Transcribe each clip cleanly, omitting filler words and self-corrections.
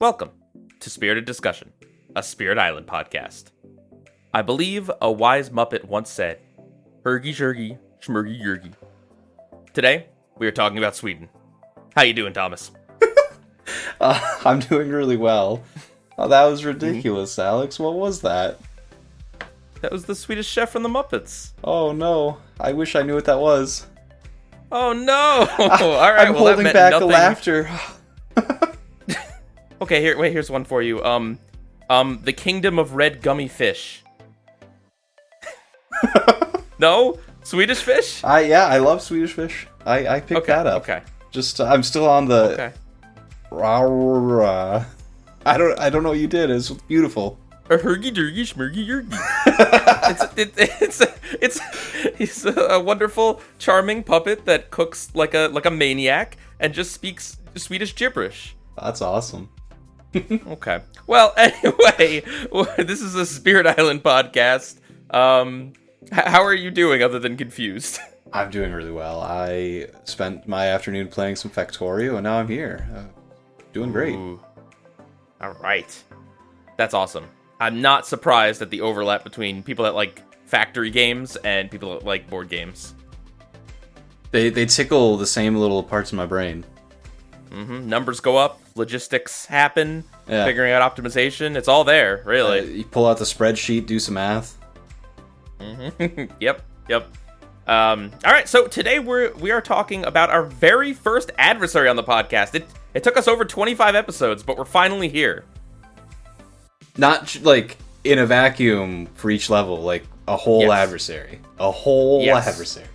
Welcome to Spirited Discussion, a Spirit Island podcast. I believe a wise Muppet once said, "Hergy-shergy, schmurgy-yergy." Today, we are talking about Sweden. How you doing, Thomas? I'm doing really well. Oh, that was ridiculous, Alex. What was that? That was the Swedish chef from the Muppets. Oh no, I wish I knew what that was. Oh no! All right, I'm well, that holding meant back nothing. the laughter. Okay, here's one for you. The Kingdom of Red Gummy Fish. No? Swedish fish? I love Swedish fish. I picked that up. Okay. Just I'm still on the. Okay. Rah. I don't know what you did. It's beautiful. A hergy-durgy, schmurgy-yergy. He's a wonderful, charming puppet that cooks like a maniac and just speaks Swedish gibberish. That's awesome. Okay. Well, anyway, this is a Spirit Island podcast. How are you doing other than confused? I'm doing really well. I spent my afternoon playing some Factorio, and now I'm here. Doing great. Ooh. All right. That's awesome. I'm not surprised at the overlap between people that like factory games and people that like board games. They tickle the same little parts of my brain. Mm-hmm. Numbers go up, logistics happen, Yeah. figuring out optimization. It's all there, really. You pull out the spreadsheet, do some math. Mm-hmm. Yep. All right, so today we are talking about our very first adversary on the podcast. It took us over 25 episodes, but we're finally here. Not like in a vacuum for each level, like a whole Yes. adversary. A whole Yes. adversary.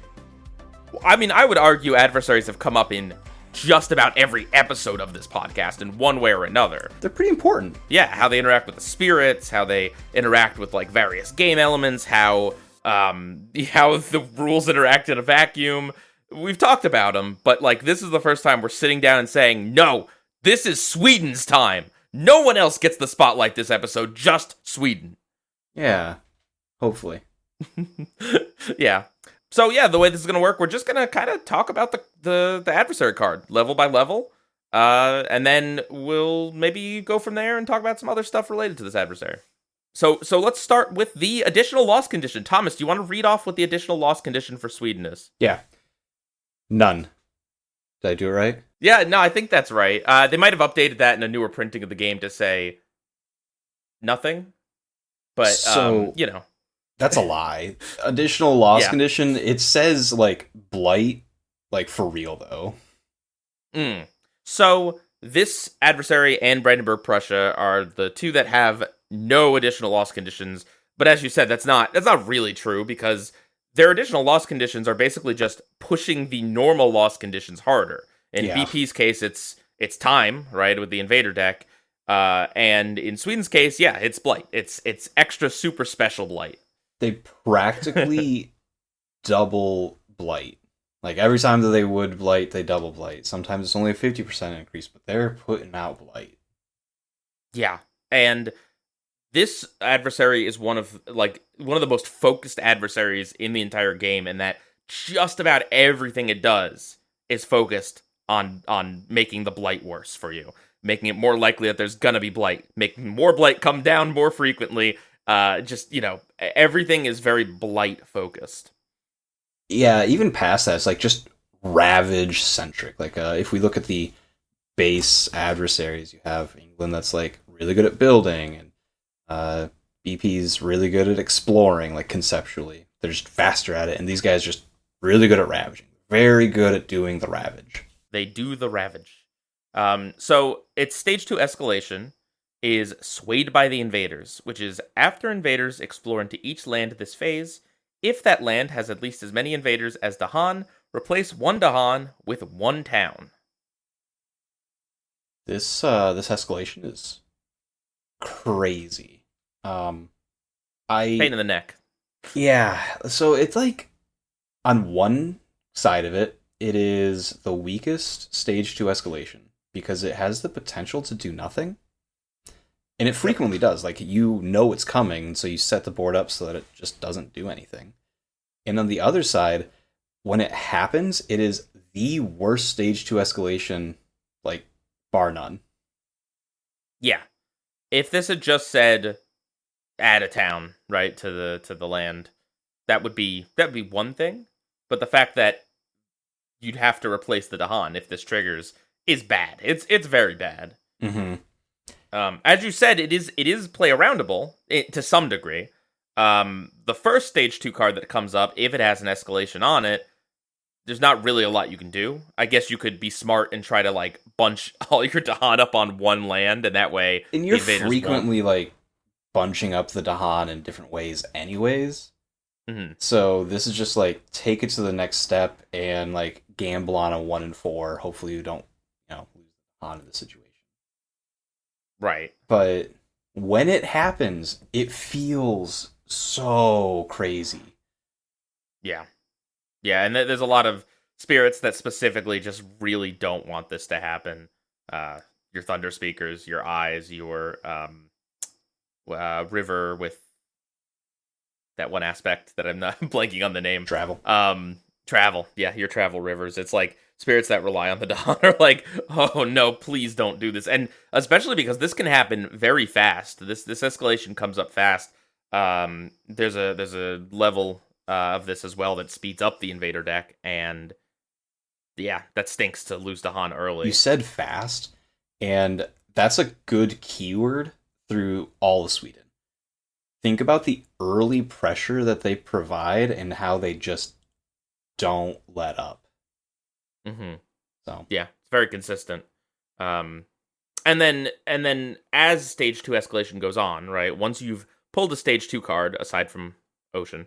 I mean, I would argue adversaries have come up in just about every episode of this podcast in one way or another. They're pretty important. Yeah, how they interact with the spirits, how they interact with like various game elements, how the rules interact in a vacuum. We've talked about them, but like this is the first time we're sitting down and saying, "No, this is Sweden's time. No one else gets the spotlight this episode, just Sweden." Yeah. Hopefully. Yeah. So yeah, the way this is gonna work, we're just gonna kind of talk about the adversary card level by level, and then we'll maybe go from there and talk about some other stuff related to this adversary. So let's start with the additional loss condition. Thomas, do you want to read off what the additional loss condition for Sweden is? Yeah. None. Did I do it right? Yeah, no, I think that's right. They might have updated that in a newer printing of the game to say nothing, but So- you know. That's a lie. Additional loss Yeah. condition, it says like Blight, like for real though. So this adversary and Brandenburg Prussia are the two that have no additional loss conditions. But as you said, that's not really true because their additional loss conditions are basically just pushing the normal loss conditions harder. In Yeah. BP's case, it's time, right, with the invader deck. And in Sweden's case, yeah, it's Blight. It's extra super special Blight. They practically double Blight. Like every time that they would Blight, they double Blight. Sometimes it's only a 50% increase, but they're putting out Blight. Yeah, and this adversary is one of the most focused adversaries in the entire game, and that just about everything it does is focused on making the Blight worse for you, making it more likely that there's gonna be Blight, making more Blight come down more frequently. Everything is very Blight focused. Yeah, even past that, it's like just Ravage centric. Like if we look at the base adversaries, you have England that's like really good at building, and BP's really good at exploring, like conceptually. They're just faster at it, and these guys are just really good at ravaging. Very good at doing the ravage. They do the ravage. So its stage 2 escalation is Swayed by the Invaders, which is after invaders explore into each land this phase, if that land has at least as many invaders as Dahan, replace one Dahan with one town. This escalation is crazy. Pain in the neck. Yeah, so it's like on one side of it, it is the weakest stage 2 escalation because it has the potential to do nothing. And it frequently does. Like, you know it's coming, so you set the board up so that it just doesn't do anything. And on the other side, when it happens, it is the worst stage 2 escalation, like, bar none. Yeah. If this had just said add a town, right, to the land, that would be one thing. But the fact that you'd have to replace the Dahan if this triggers is bad. It's very bad. Mm-hmm. As you said, it is play aroundable to some degree. The first stage 2 card that comes up, if it has an escalation on it, there's not really a lot you can do. I guess you could be smart and try to like bunch all your Dahan up on one land, and that way And the you're invaders frequently like bunching up the Dahan in different ways, anyways. won't. So this is just like take it to the next step and like gamble on a 1 and 4. Hopefully you don't, lose the Dahan in the situation. Right. But when it happens, it feels so crazy. Yeah. Yeah, and there's a lot of spirits that specifically just really don't want this to happen. Your thunder speakers, your eyes, your river with that one aspect that I'm not blanking on the name. Travel. Travel. Yeah, your travel rivers. It's like spirits that rely on the dawn are like, oh no, please don't do this. And especially because this can happen very fast. This escalation comes up fast. There's a level of this as well that speeds up the invader deck, and yeah, that stinks to lose Dahan early. You said fast, and that's a good keyword through all of Sweden. Think about the early pressure that they provide and how they just don't let up. Mm-hmm. So yeah, it's very consistent. And then as stage 2 escalation goes on, right? Once you've pulled a stage 2 card aside from Ocean,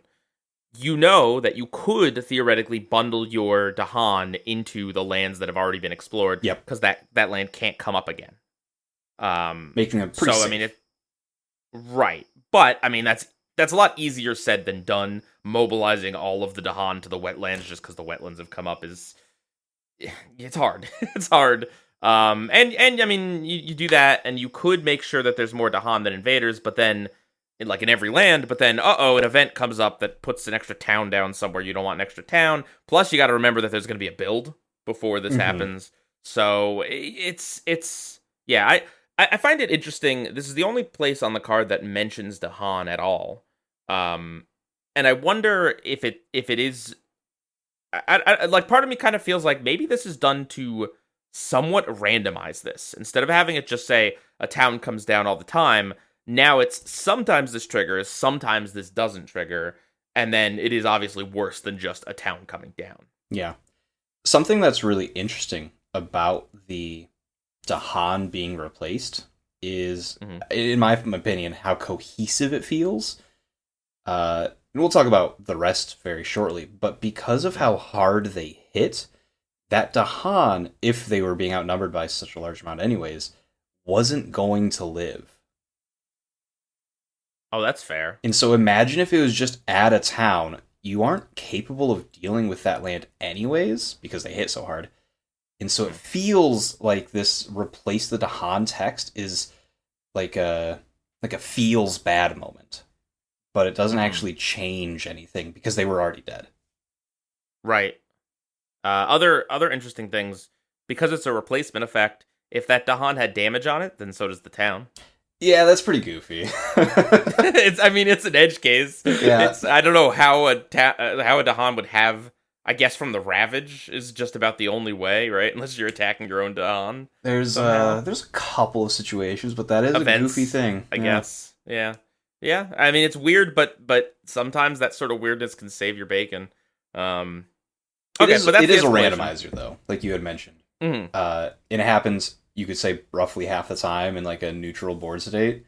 you know that you could theoretically bundle your Dahan into the lands that have already been explored. Yep. Because that land can't come up again. Making them pretty safe. I mean, right. But I mean, that's a lot easier said than done. Mobilizing all of the Dahan to the wetlands just because the wetlands have come up is it's hard. It's hard. And I mean, you do that, and you could make sure that there's more Dahan than invaders, but then in every land, but then an event comes up that puts an extra town down somewhere you don't want an extra town. Plus, you got to remember that there's going to be a build before this happens. So it's yeah. I find it interesting. This is the only place on the card that mentions Dahan at all. And I wonder if it is. I like, part of me kind of feels like maybe this is done to somewhat randomize this. Instead of having it just say a town comes down all the time, now it's sometimes this triggers, sometimes this doesn't trigger, and then it is obviously worse than just a town coming down. Yeah. Something that's really interesting about the Dahan being replaced is, in my opinion, how cohesive it feels. And we'll talk about the rest very shortly, but because of how hard they hit, that Dahan, if they were being outnumbered by such a large amount anyways, wasn't going to live. Oh, that's fair. And so imagine if it was just at a town, you aren't capable of dealing with that land anyways, because they hit so hard. And so it feels like this replace the Dahan text is like a feels bad moment. But it doesn't actually change anything because they were already dead. Right. Other interesting things, because it's a replacement effect, if that Dahan had damage on it, then so does the town. Yeah, that's pretty goofy. It's an edge case. Yeah. I don't know how a Dahan would have. I guess from the Ravage is just about the only way, right? Unless you're attacking your own Dahan. There's a couple of situations, but that is Events, a goofy thing. I guess. Yeah. Yeah. I mean, it's weird, but sometimes that sort of weirdness can save your bacon. It is a randomizer, though, like you had mentioned. Mm-hmm. And it happens, you could say, roughly half the time in like a neutral board state.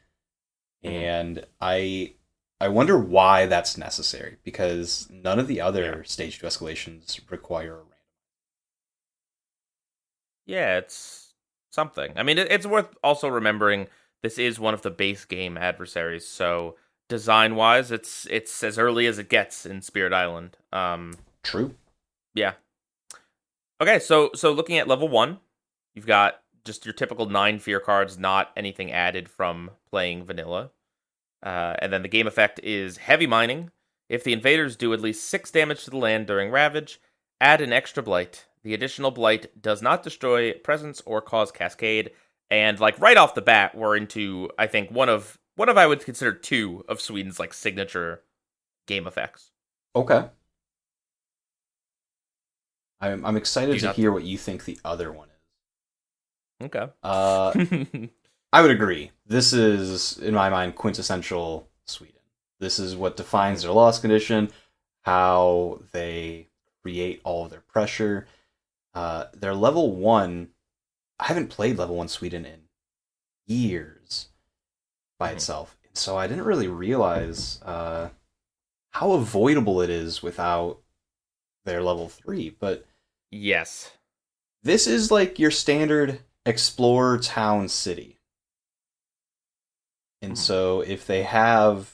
And I wonder why that's necessary, because none of the other stage 2 escalations require a random. Yeah, it's something. I mean, it's worth also remembering this is one of the base game adversaries, so design-wise, it's as early as it gets in Spirit Island. True. Yeah. Okay, so looking at level 1, you've got just your typical 9 fear cards, not anything added from playing vanilla. And then the game effect is Heavy Mining. If the invaders do at least 6 damage to the land during Ravage, add an extra Blight. The additional Blight does not destroy presence or cause Cascade, And like right off the bat, we're into I think one of I would consider two of Sweden's like signature game effects. Okay. I'm Do excited you to not? hear what you think the other one is. Okay. I would agree. This is, in my mind, quintessential Sweden. This is what defines their loss condition, how they create all of their pressure. Their level 1, I haven't played level 1 Sweden in years by itself. So I didn't really realize how avoidable it is without their level 3. But Yes. this is like your standard explorer town city. And so if they have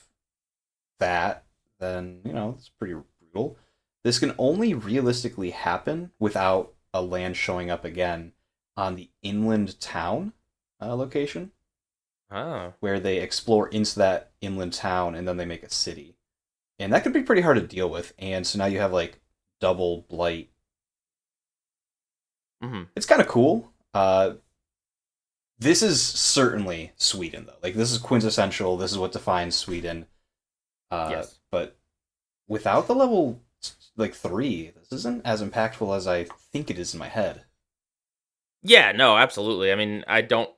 that, then, it's pretty brutal. This can only realistically happen without a land showing up again on the inland town location, Oh. where they explore into that inland town and then they make a city. And that could be pretty hard to deal with. And so now you have like double blight. It's kind of cool. This is certainly Sweden, though. Like, this is quintessential. This is what defines Sweden. Yes. But without the level, 3, this isn't as impactful as I think it is in my head. Yeah, no, absolutely. I mean, I don't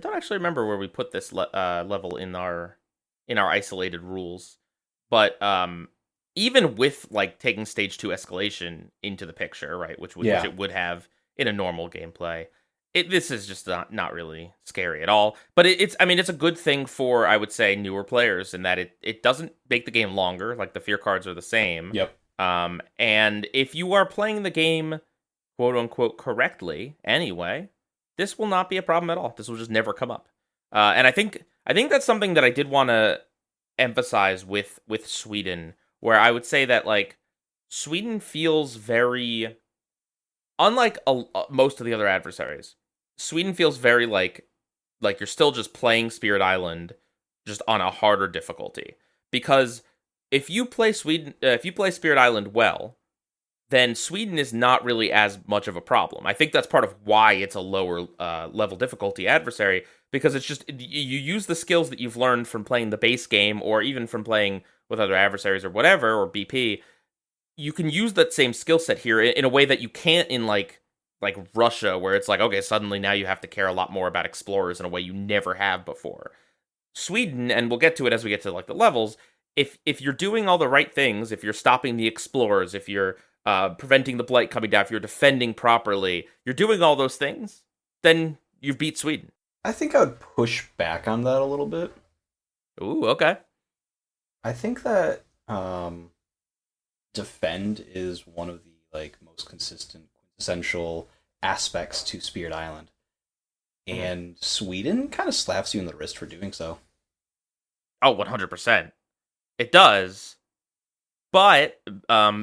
actually remember where we put this level in our isolated rules. But even with like taking stage 2 escalation into the picture, right, which it would have in a normal gameplay, this is just not really scary at all. But it's a good thing for, I would say, newer players in that it doesn't make the game longer. Like the fear cards are the same. Yep. And if you are playing the game quote unquote correctly anyway, this will not be a problem at all. This will just never come up. And I think that's something that I did want to emphasize with Sweden, where I would say that like Sweden feels very unlike most of the other adversaries. Sweden feels very like you're still just playing Spirit Island just on a harder difficulty, because if you play Spirit Island well, then Sweden is not really as much of a problem. I think that's part of why it's a lower level difficulty adversary, because it's just you use the skills that you've learned from playing the base game or even from playing with other adversaries or whatever, or BP. You can use that same skill set here in a way that you can't in like Russia, where it's like, okay, suddenly now you have to care a lot more about explorers in a way you never have before. Sweden, and we'll get to it as we get to like the levels, if you're doing all the right things, if you're stopping the explorers, if you're preventing the blight coming down, if you're defending properly, you're doing all those things, then you've beat Sweden. I think I would push back on that a little bit. Ooh, okay. I think that defend is one of the like most consistent, quintessential aspects to Spirit Island. And Sweden kind of slaps you in the wrist for doing so. Oh, 100%. It does. But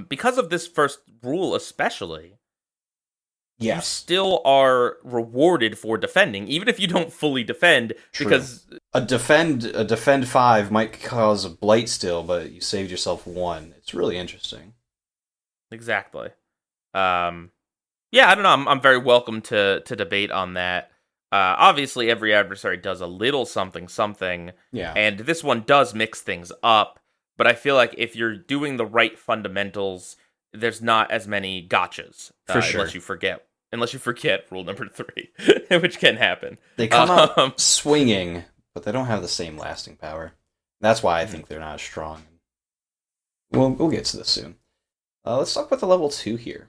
because of this first rule especially, you still are rewarded for defending, even if you don't fully defend. True. Because a defend 5 might cause a blight still, but you saved yourself 1. It's really interesting. Exactly. Yeah, I don't know. I'm very welcome to debate on that. Obviously, every adversary does a little something. Yeah. And this one does mix things up. But I feel like if you're doing the right fundamentals, there's not as many gotchas. For sure. Unless you forget rule number 3, which can happen. They come out swinging, but they don't have the same lasting power. That's why I think they're not as strong. We'll get to this soon. Let's talk about the level 2 here.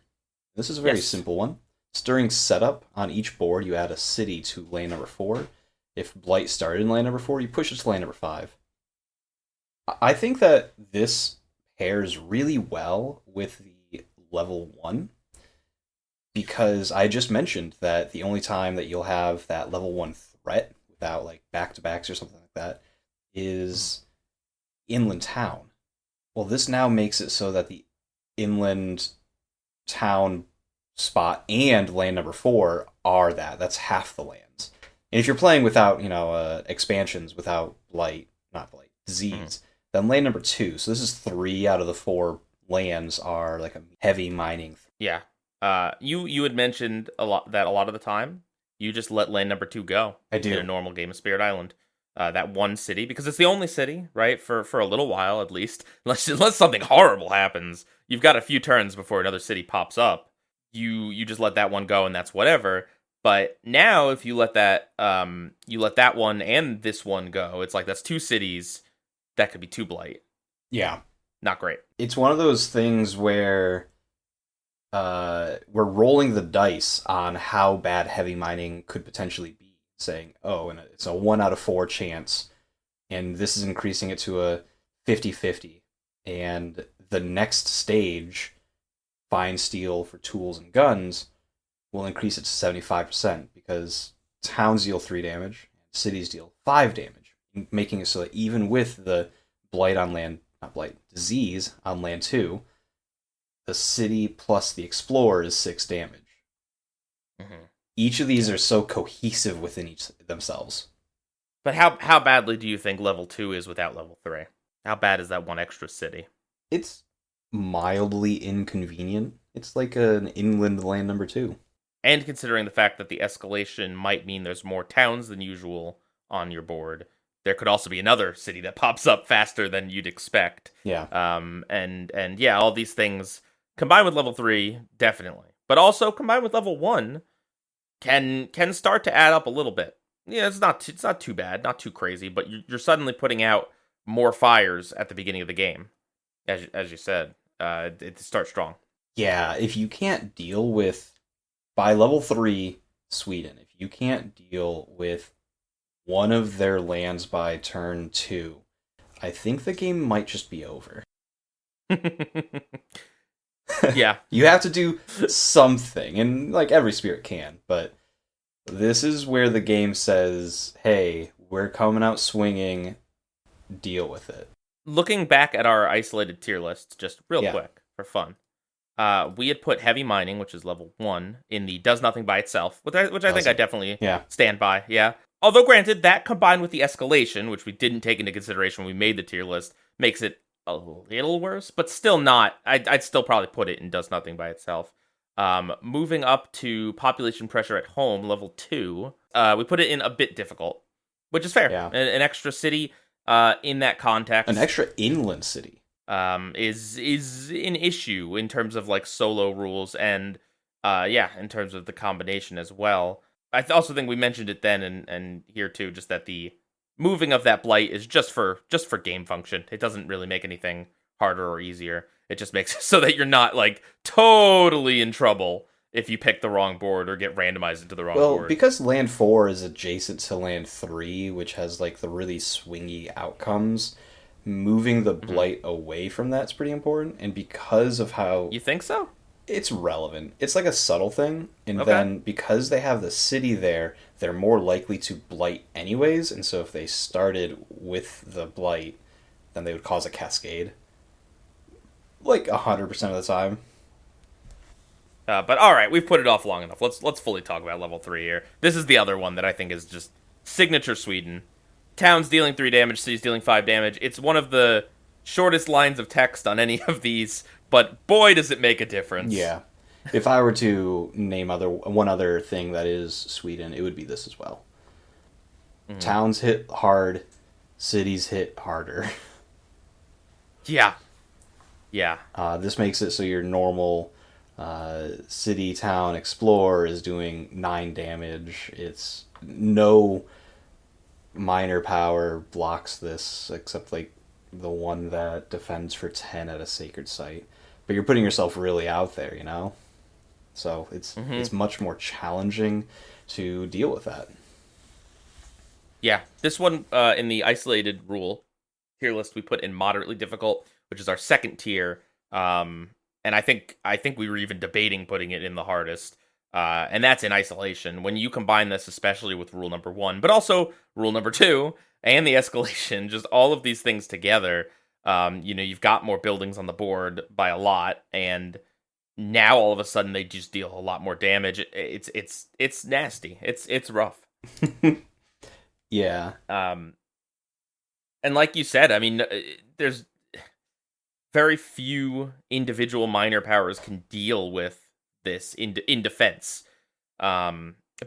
This is a very simple one. It's during setup, on each board, you add a city to lane number 4. If Blight started in lane number 4, you push it to lane number 5. I think that this pairs really well with the level 1, because I just mentioned that the only time that you'll have that level 1 threat without like back-to-backs or something like that is inland town. Well, this now makes it so that the inland town spot and lane number 4 are that's half the lands. And if you're playing without, expansions, without disease, then lane number 2, so this is 3 out of the 4 lands are like a heavy mining. Yeah. You had mentioned a lot of the time you just let land number 2 go. I do. In a normal game of Spirit Island. That one city, because it's the only city, right? For a little while, at least. Unless something horrible happens. You've got a few turns before another city pops up. You just let that one go, and that's whatever. But now, if you let that one and this one go, it's like that's 2 cities that could be 2 blight. Yeah. Not great. It's one of those things where we're rolling the dice on how bad heavy mining could potentially be, saying, oh, and it's a 1 out of 4 chance, and this is increasing it to a 50-50. And the next stage, fine steel for tools and guns, will increase it to 75%, because towns deal 3 damage, cities deal 5 damage, making it so that even with the blight on land, not blight, disease on land 2, the city plus the explorer is 6 damage. Mm-hmm. Each of these are so cohesive within each themselves. But how badly do you think level 2 is without level 3? How bad is that one extra city? It's mildly inconvenient. It's like an inland land number 2. And considering the fact that the escalation might mean there's more towns than usual on your board, there could also be another city that pops up faster than you'd expect. Yeah. And yeah, all these things combined with level 3, definitely. But also combined with level 1 can start to add up a little bit. Yeah, it's not too bad, not too crazy, but you're suddenly putting out more fires at the beginning of the game. As you said, it starts strong. Yeah, if you can't deal with, by level 3, Sweden, if you can't deal with one of their lands by turn 2, I think the game might just be over. Yeah. You have to do something, and like every spirit can, but this is where the game says, hey, we're coming out swinging, deal with it. Looking back at our isolated tier list, just real quick, for fun, we had put heavy mining, which is level 1, in the does nothing by itself, which I think I definitely stand by, yeah. Although, granted, that combined with the escalation, which we didn't take into consideration when we made the tier list, makes it a little worse, but still not. I'd still probably put it in does nothing by itself. Moving up to population pressure at home, level 2, we put it in a bit difficult, which is fair. Yeah. An extra city in that context. An extra inland city. Is an issue in terms of like solo rules and in terms of the combination as well. I also think we mentioned it then and here too, just that the moving of that blight is just for game function. It doesn't really make anything harder or easier. It just makes it so that you're not like totally in trouble if you pick the wrong board or get randomized into the wrong board. Well, because land 4 is adjacent to land 3, which has like the really swingy outcomes, moving the blight away from that's pretty important. And because of how... You think so? It's relevant. It's like a subtle thing. And then because they have the city there, they're more likely to blight anyways. And so if they started with the blight, then they would cause a cascade. Like 100% of the time. But all right, we've put it off long enough. Let's fully talk about level 3 here. This is the other one that I think is just signature Sweden. Towns dealing 3 damage, cities dealing 5 damage. It's one of the shortest lines of text on any of these, but boy, does it make a difference. Yeah. If I were to name one other thing that is Sweden, it would be this as well. Mm-hmm. Towns hit hard, cities hit harder. Yeah. Yeah. This makes it so your normal city, town, explorer is doing 9 damage. It's no minor power blocks this, except like the one that defends for 10 at a sacred site. But you're putting yourself really out there, you know? So it's much more challenging to deal with that. Yeah, this one in the isolated rule tier list we put in moderately difficult, which is our second tier. And I think we were even debating putting it in the hardest. And that's in isolation. When you combine this, especially with rule number 1, but also rule number 2 and the escalation, just all of these things together, you've got more buildings on the board by a lot, and now all of a sudden they just deal a lot more damage. It's nasty. It's rough. Yeah. And like you said, I mean, there's very few individual minor powers can deal with this in defense.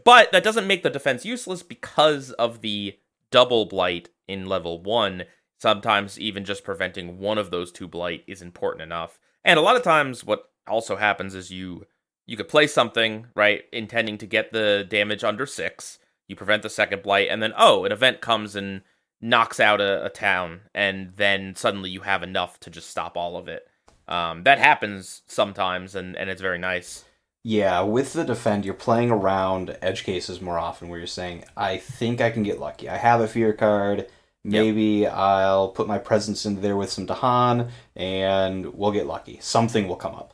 But that doesn't make the defense useless because of the double blight in level 1. Sometimes even just preventing one of those two blight is important enough. And a lot of times what also happens is you could play something, right, intending to get the damage under 6. You prevent the second blight, and then, an event comes and knocks out a town, and then suddenly you have enough to just stop all of it. That happens sometimes, and it's very nice. Yeah, with the defend, you're playing around edge cases more often where you're saying, I think I can get lucky. I have a fear card. Maybe I'll put my presence in there with some Dahan, and we'll get lucky. Something will come up.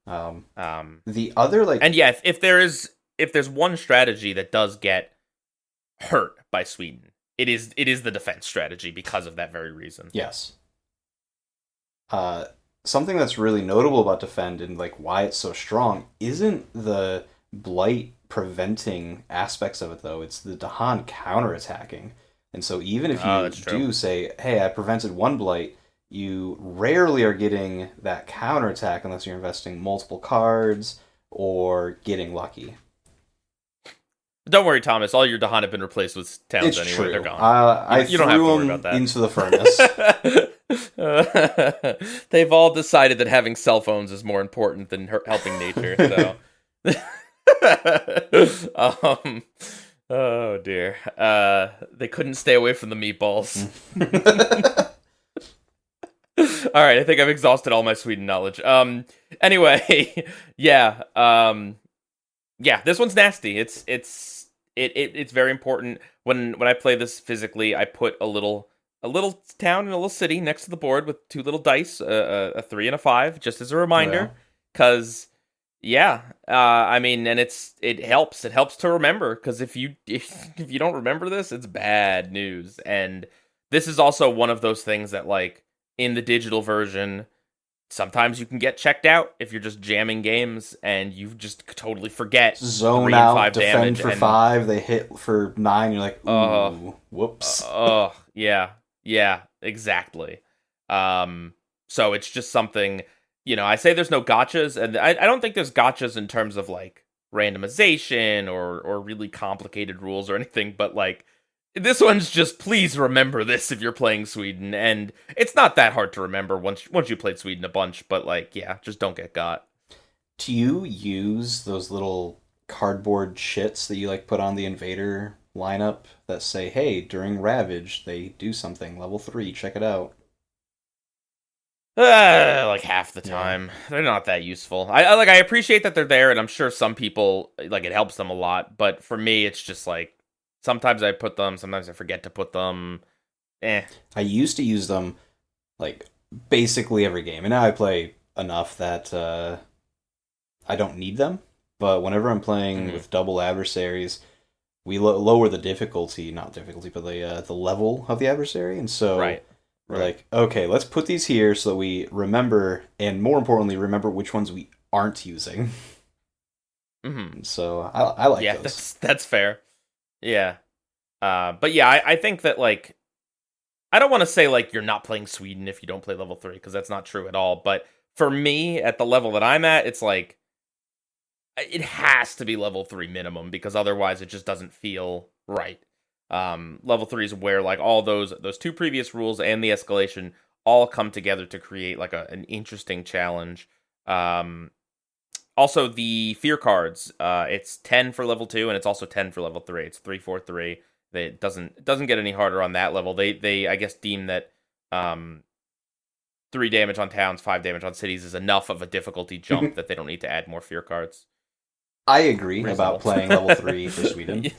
The other, like... And yeah, if there's one strategy that does get hurt by Sweden, it is the defense strategy because of that very reason. Yes. Something that's really notable about defend and like why it's so strong isn't the blight preventing aspects of it though. It's the Dahan counterattacking. And so even if you do say, hey, I prevented one blight, you rarely are getting that counterattack unless you're investing multiple cards or getting lucky. Don't worry, Thomas. All your Dahan have been replaced with towns it's anyway. True. They're gone. You don't have to worry about that. Into the furnace. They've all decided that having cell phones is more important than helping nature. So, oh dear. They couldn't stay away from the meatballs. All right, I think I've exhausted all my Sweden knowledge. Anyway, yeah. Yeah, this one's nasty. It's very important. When I play this physically, I put a little town and a little city next to the board with 2 little dice, a 3 and a 5, just as a reminder. Because, I mean, and it helps. It helps to remember. Because if you don't remember this, it's bad news. And this is also one of those things that, like, in the digital version, sometimes you can get checked out if you're just jamming games and you just totally forget. Zone out, defend for 5, they hit for 9, you're like, ooh, whoops. Yeah, exactly. So it's just something, I say there's no gotchas, and I don't think there's gotchas in terms of, like, randomization or really complicated rules or anything, but, like, this one's just, please remember this if you're playing Sweden, and it's not that hard to remember once you played Sweden a bunch, but, like, yeah, just don't get got. Do you use those little cardboard shits that you, like, put on the invader lineup that say, hey, during Ravage, they do something, level 3, check it out? Like, half the time. They're not that useful. I appreciate that they're there, and I'm sure some people, like, it helps them a lot, but for me, it's just, like, sometimes I put them, sometimes I forget to put them. I used to use them, like, basically every game. And now I play enough that I don't need them. But whenever I'm playing with double adversaries, we lower the difficulty, not difficulty, but the level of the adversary. And so we're like, okay, let's put these here so that we remember, and more importantly, remember which ones we aren't using. So I like those. That's fair. Yeah. But yeah, I think that, like, I don't want to say, like, you're not playing Sweden if you don't play level 3, because that's not true at all. But for me, at the level that I'm at, it's like, it has to be level 3 minimum, because otherwise it just doesn't feel right. Level 3 is where, like, all those 2 previous rules and the escalation all come together to create, like, an interesting challenge. Also, the fear cards, it's 10 for level 2, and it's also 10 for level 3. It's 3, 4, 3. It doesn't get any harder on that level. They I guess, deem that 3 damage on towns, 5 damage on cities is enough of a difficulty jump that they don't need to add more fear cards. I agree about playing level 3 for Sweden.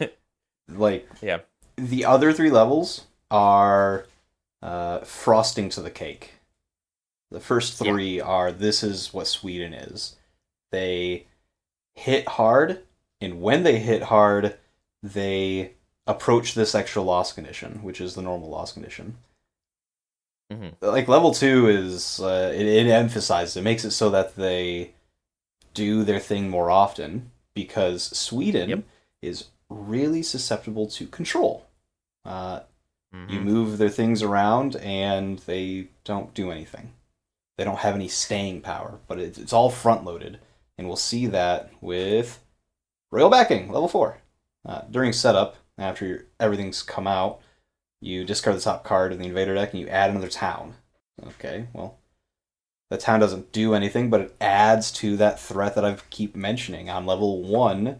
Like, the other 3 levels are frosting to the cake. The first 3 are, this is what Sweden is. They hit hard, and when they hit hard, they approach this extra loss condition, which is the normal loss condition. Like, level 2 is, it emphasizes, it makes it so that they do their thing more often, because Sweden is really susceptible to control. You move their things around, and they don't do anything. They don't have any staying power, but it's all front-loaded. And we'll see that with Royal backing, level 4. During setup, after everything's come out, you discard the top card of the invader deck and you add another town. Okay, well, the town doesn't do anything, but it adds to that threat that I keep mentioning. On level 1,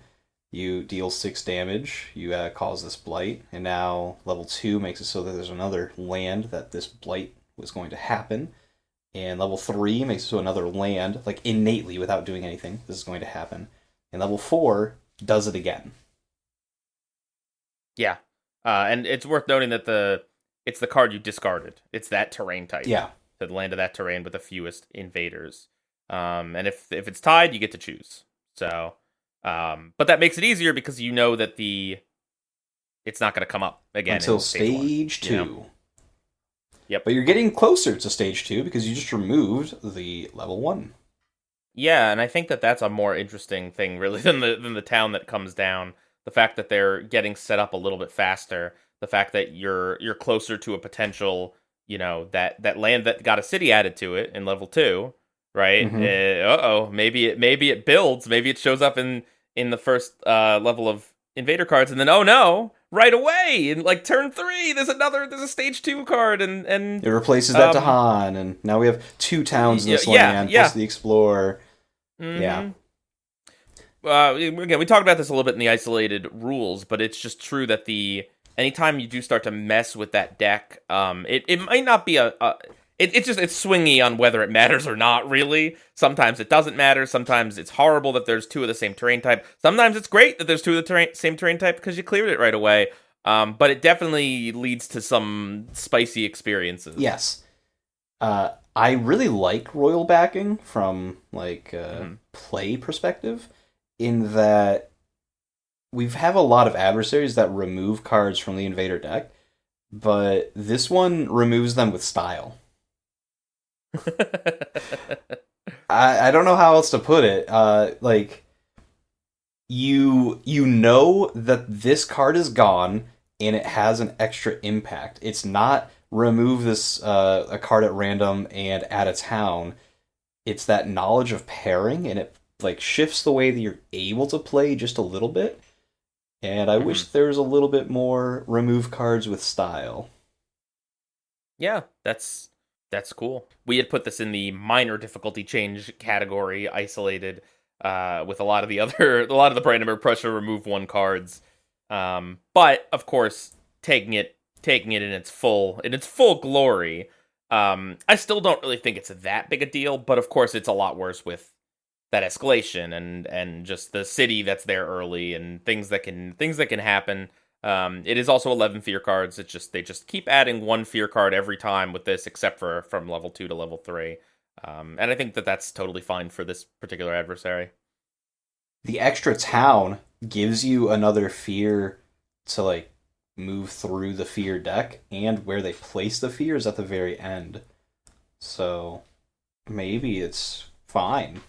you deal 6 damage, you cause this Blight, and now level 2 makes it so that there's another land that this Blight was going to happen. And level 3 makes it so another land, like innately without doing anything, this is going to happen. And level 4 does it again. Yeah. And it's worth noting that it's the card you discarded. It's that terrain type. Yeah. The land of that terrain with the fewest invaders. And if it's tied, you get to choose. So, but that makes it easier because you know that it's not going to come up again until stage 2. You know? Yep. But you're getting closer to stage 2 because you just removed the level 1. Yeah, and I think that's a more interesting thing, really, than the town that comes down. The fact that they're getting set up a little bit faster. The fact that you're closer to a potential, that land that got a city added to it in level 2, right? Mm-hmm. Maybe it builds. Maybe it shows up in the first level of invader cards, and then oh no, right away in like turn 3, there's a stage 2 card, and it replaces that Dahan, and now we have 2 towns in this land plus the Explorer. Mm-hmm. Yeah. Again, we talked about this a little bit in the isolated rules, but it's just true that anytime you do start to mess with that deck, it might not be it's swingy on whether it matters or not, really. Sometimes it doesn't matter. Sometimes it's horrible that there's 2 of the same terrain type. Sometimes it's great that there's 2 of the same terrain type because you cleared it right away. But it definitely leads to some spicy experiences. Yes. I really like royal backing from play perspective, in that we have a lot of adversaries that remove cards from the invader deck, but this one removes them with style. I don't know how else to put it. You know that this card is gone and it has an extra impact. It's not remove this a card at random and add a town. It's that knowledge of pairing, and it shifts the way that you're able to play just a little bit. And I wish there was a little bit more remove cards with style. Yeah, that's cool. We had put this in the minor difficulty change category, isolated, with a lot of the Brandenburg Prussia remove 1 cards. But of course, taking it in its full glory. I still don't really think it's that big a deal, but of course it's a lot worse with that escalation and just the city that's there early and things that can happen. It is also 11 fear cards. They just keep adding 1 fear card every time with this, except for from level 2 to level 3. And I think that's totally fine for this particular adversary. The extra town gives you another fear to move through the fear deck, and where they place the fear is at the very end. So maybe it's fine.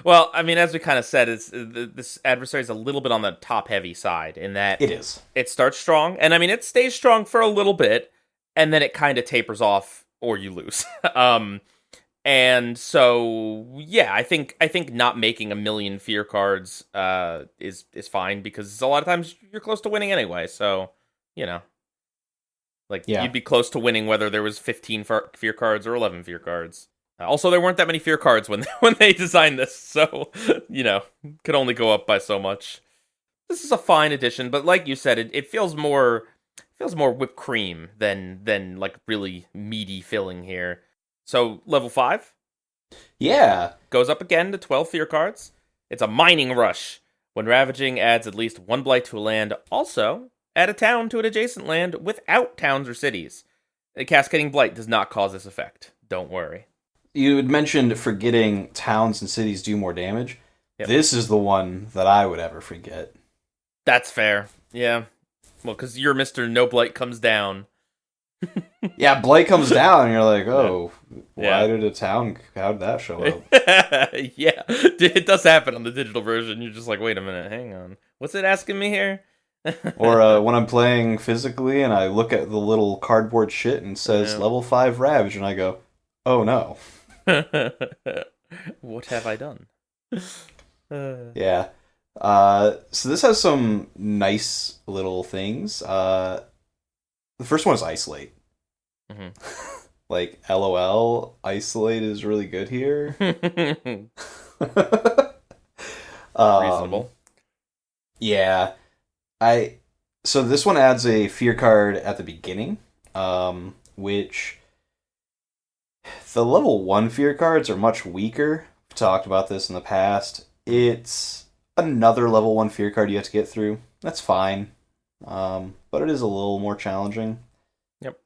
Well, I mean, as we kind of said, this adversary is a little bit on the top-heavy side in that it is. It starts strong, and I mean, it stays strong for a little bit, and then it kind of tapers off, or you lose. And so, yeah, I think not making a million fear cards is fine, because a lot of times you're close to winning anyway. So, you'd be close to winning whether there was 15 fear cards or 11 fear cards. Also, there weren't that many fear cards when they designed this, so could only go up by so much. This is a fine addition, but like you said, it feels more whipped cream than really meaty filling here. So level 5, goes up again to 12 fear cards. It's a mining rush. When ravaging, adds at least 1 blight to a land. Also, add a town to an adjacent land without towns or cities. A cascading blight does not cause this effect. Don't worry. You had mentioned forgetting towns and cities do more damage. Yep. This is the one that I would ever forget. That's fair. Yeah. Well, because you're Mr. No Blight comes down. Yeah, Blight comes down, and you're like, oh, how did that show up? Yeah, it does happen on the digital version. You're just like, wait a minute, hang on. What's it asking me here? Or when I'm playing physically, and I look at the little cardboard shit and it says level 5 Ravage, and I go, oh no. What have I done? Yeah. So this has some nice little things. The first one is isolate. Hmm. Like, LOL, isolate is really good here. um, Reasonable. yeah, I. So this one adds a fear card at the beginning, which the level 1 fear cards are much weaker. We've talked about this in the past. It's another level 1 fear card you have to get through. That's fine. But it is a little more challenging. Yep.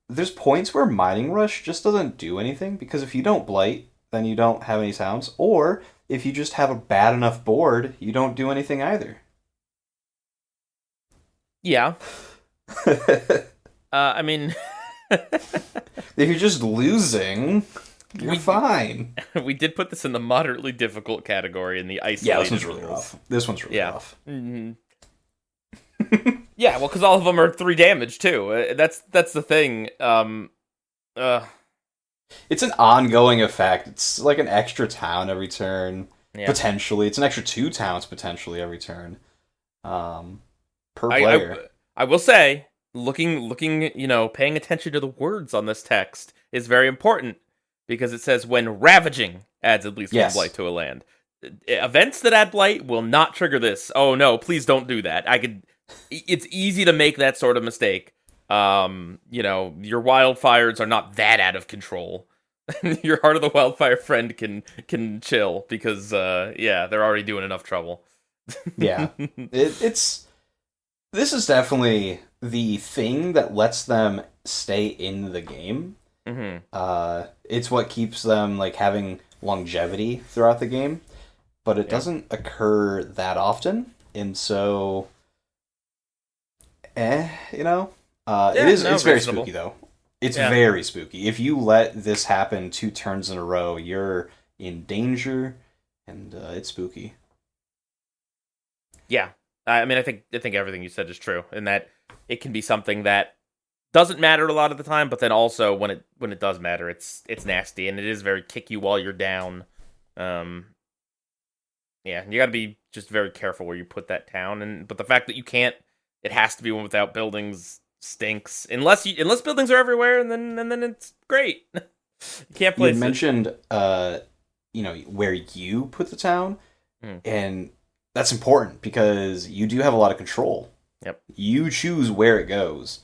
There's points where Mining Rush just doesn't do anything, because if you don't Blight, then you don't have any sounds. Or if you just have a bad enough board, you don't do anything either. Yeah. I mean, If you're just losing, you're fine. we did put this in the moderately difficult category in the isolated. Yeah, this one's really rules. rough. This one's really rough. Mm-hmm. Yeah, well, because all of them are 3 damage too. That's the thing. It's an ongoing effect. It's like an extra town every turn. Yeah. Potentially, it's an extra 2 towns potentially every turn. Per player. I will say, looking, paying attention to the words on this text is very important, because it says when ravaging adds at least 1 blight to a land. Events that add blight will not trigger this. Oh no, please don't do that. It's easy to make that sort of mistake. Your wildfires are not that out of control. Your Heart of the Wildfire friend can chill, because they're already doing enough trouble. Yeah. This is definitely the thing that lets them stay in the game. Mm-hmm. It's what keeps them like having longevity throughout the game, but it doesn't occur that often, and so, it's very spooky though. It's very spooky. If you let this happen 2 turns in a row, you're in danger, and it's spooky. Yeah. I mean, I think everything you said is true, in that it can be something that doesn't matter a lot of the time, but then also when it does matter, it's nasty, and it is very kick you while you're down. You got to be just very careful where you put that town, but the fact that you can't, it has to be one without buildings, stinks. Unless buildings are everywhere, and then it's great. You can't place You mentioned where you put the town, and that's important because you do have a lot of control. Yep. You choose where it goes.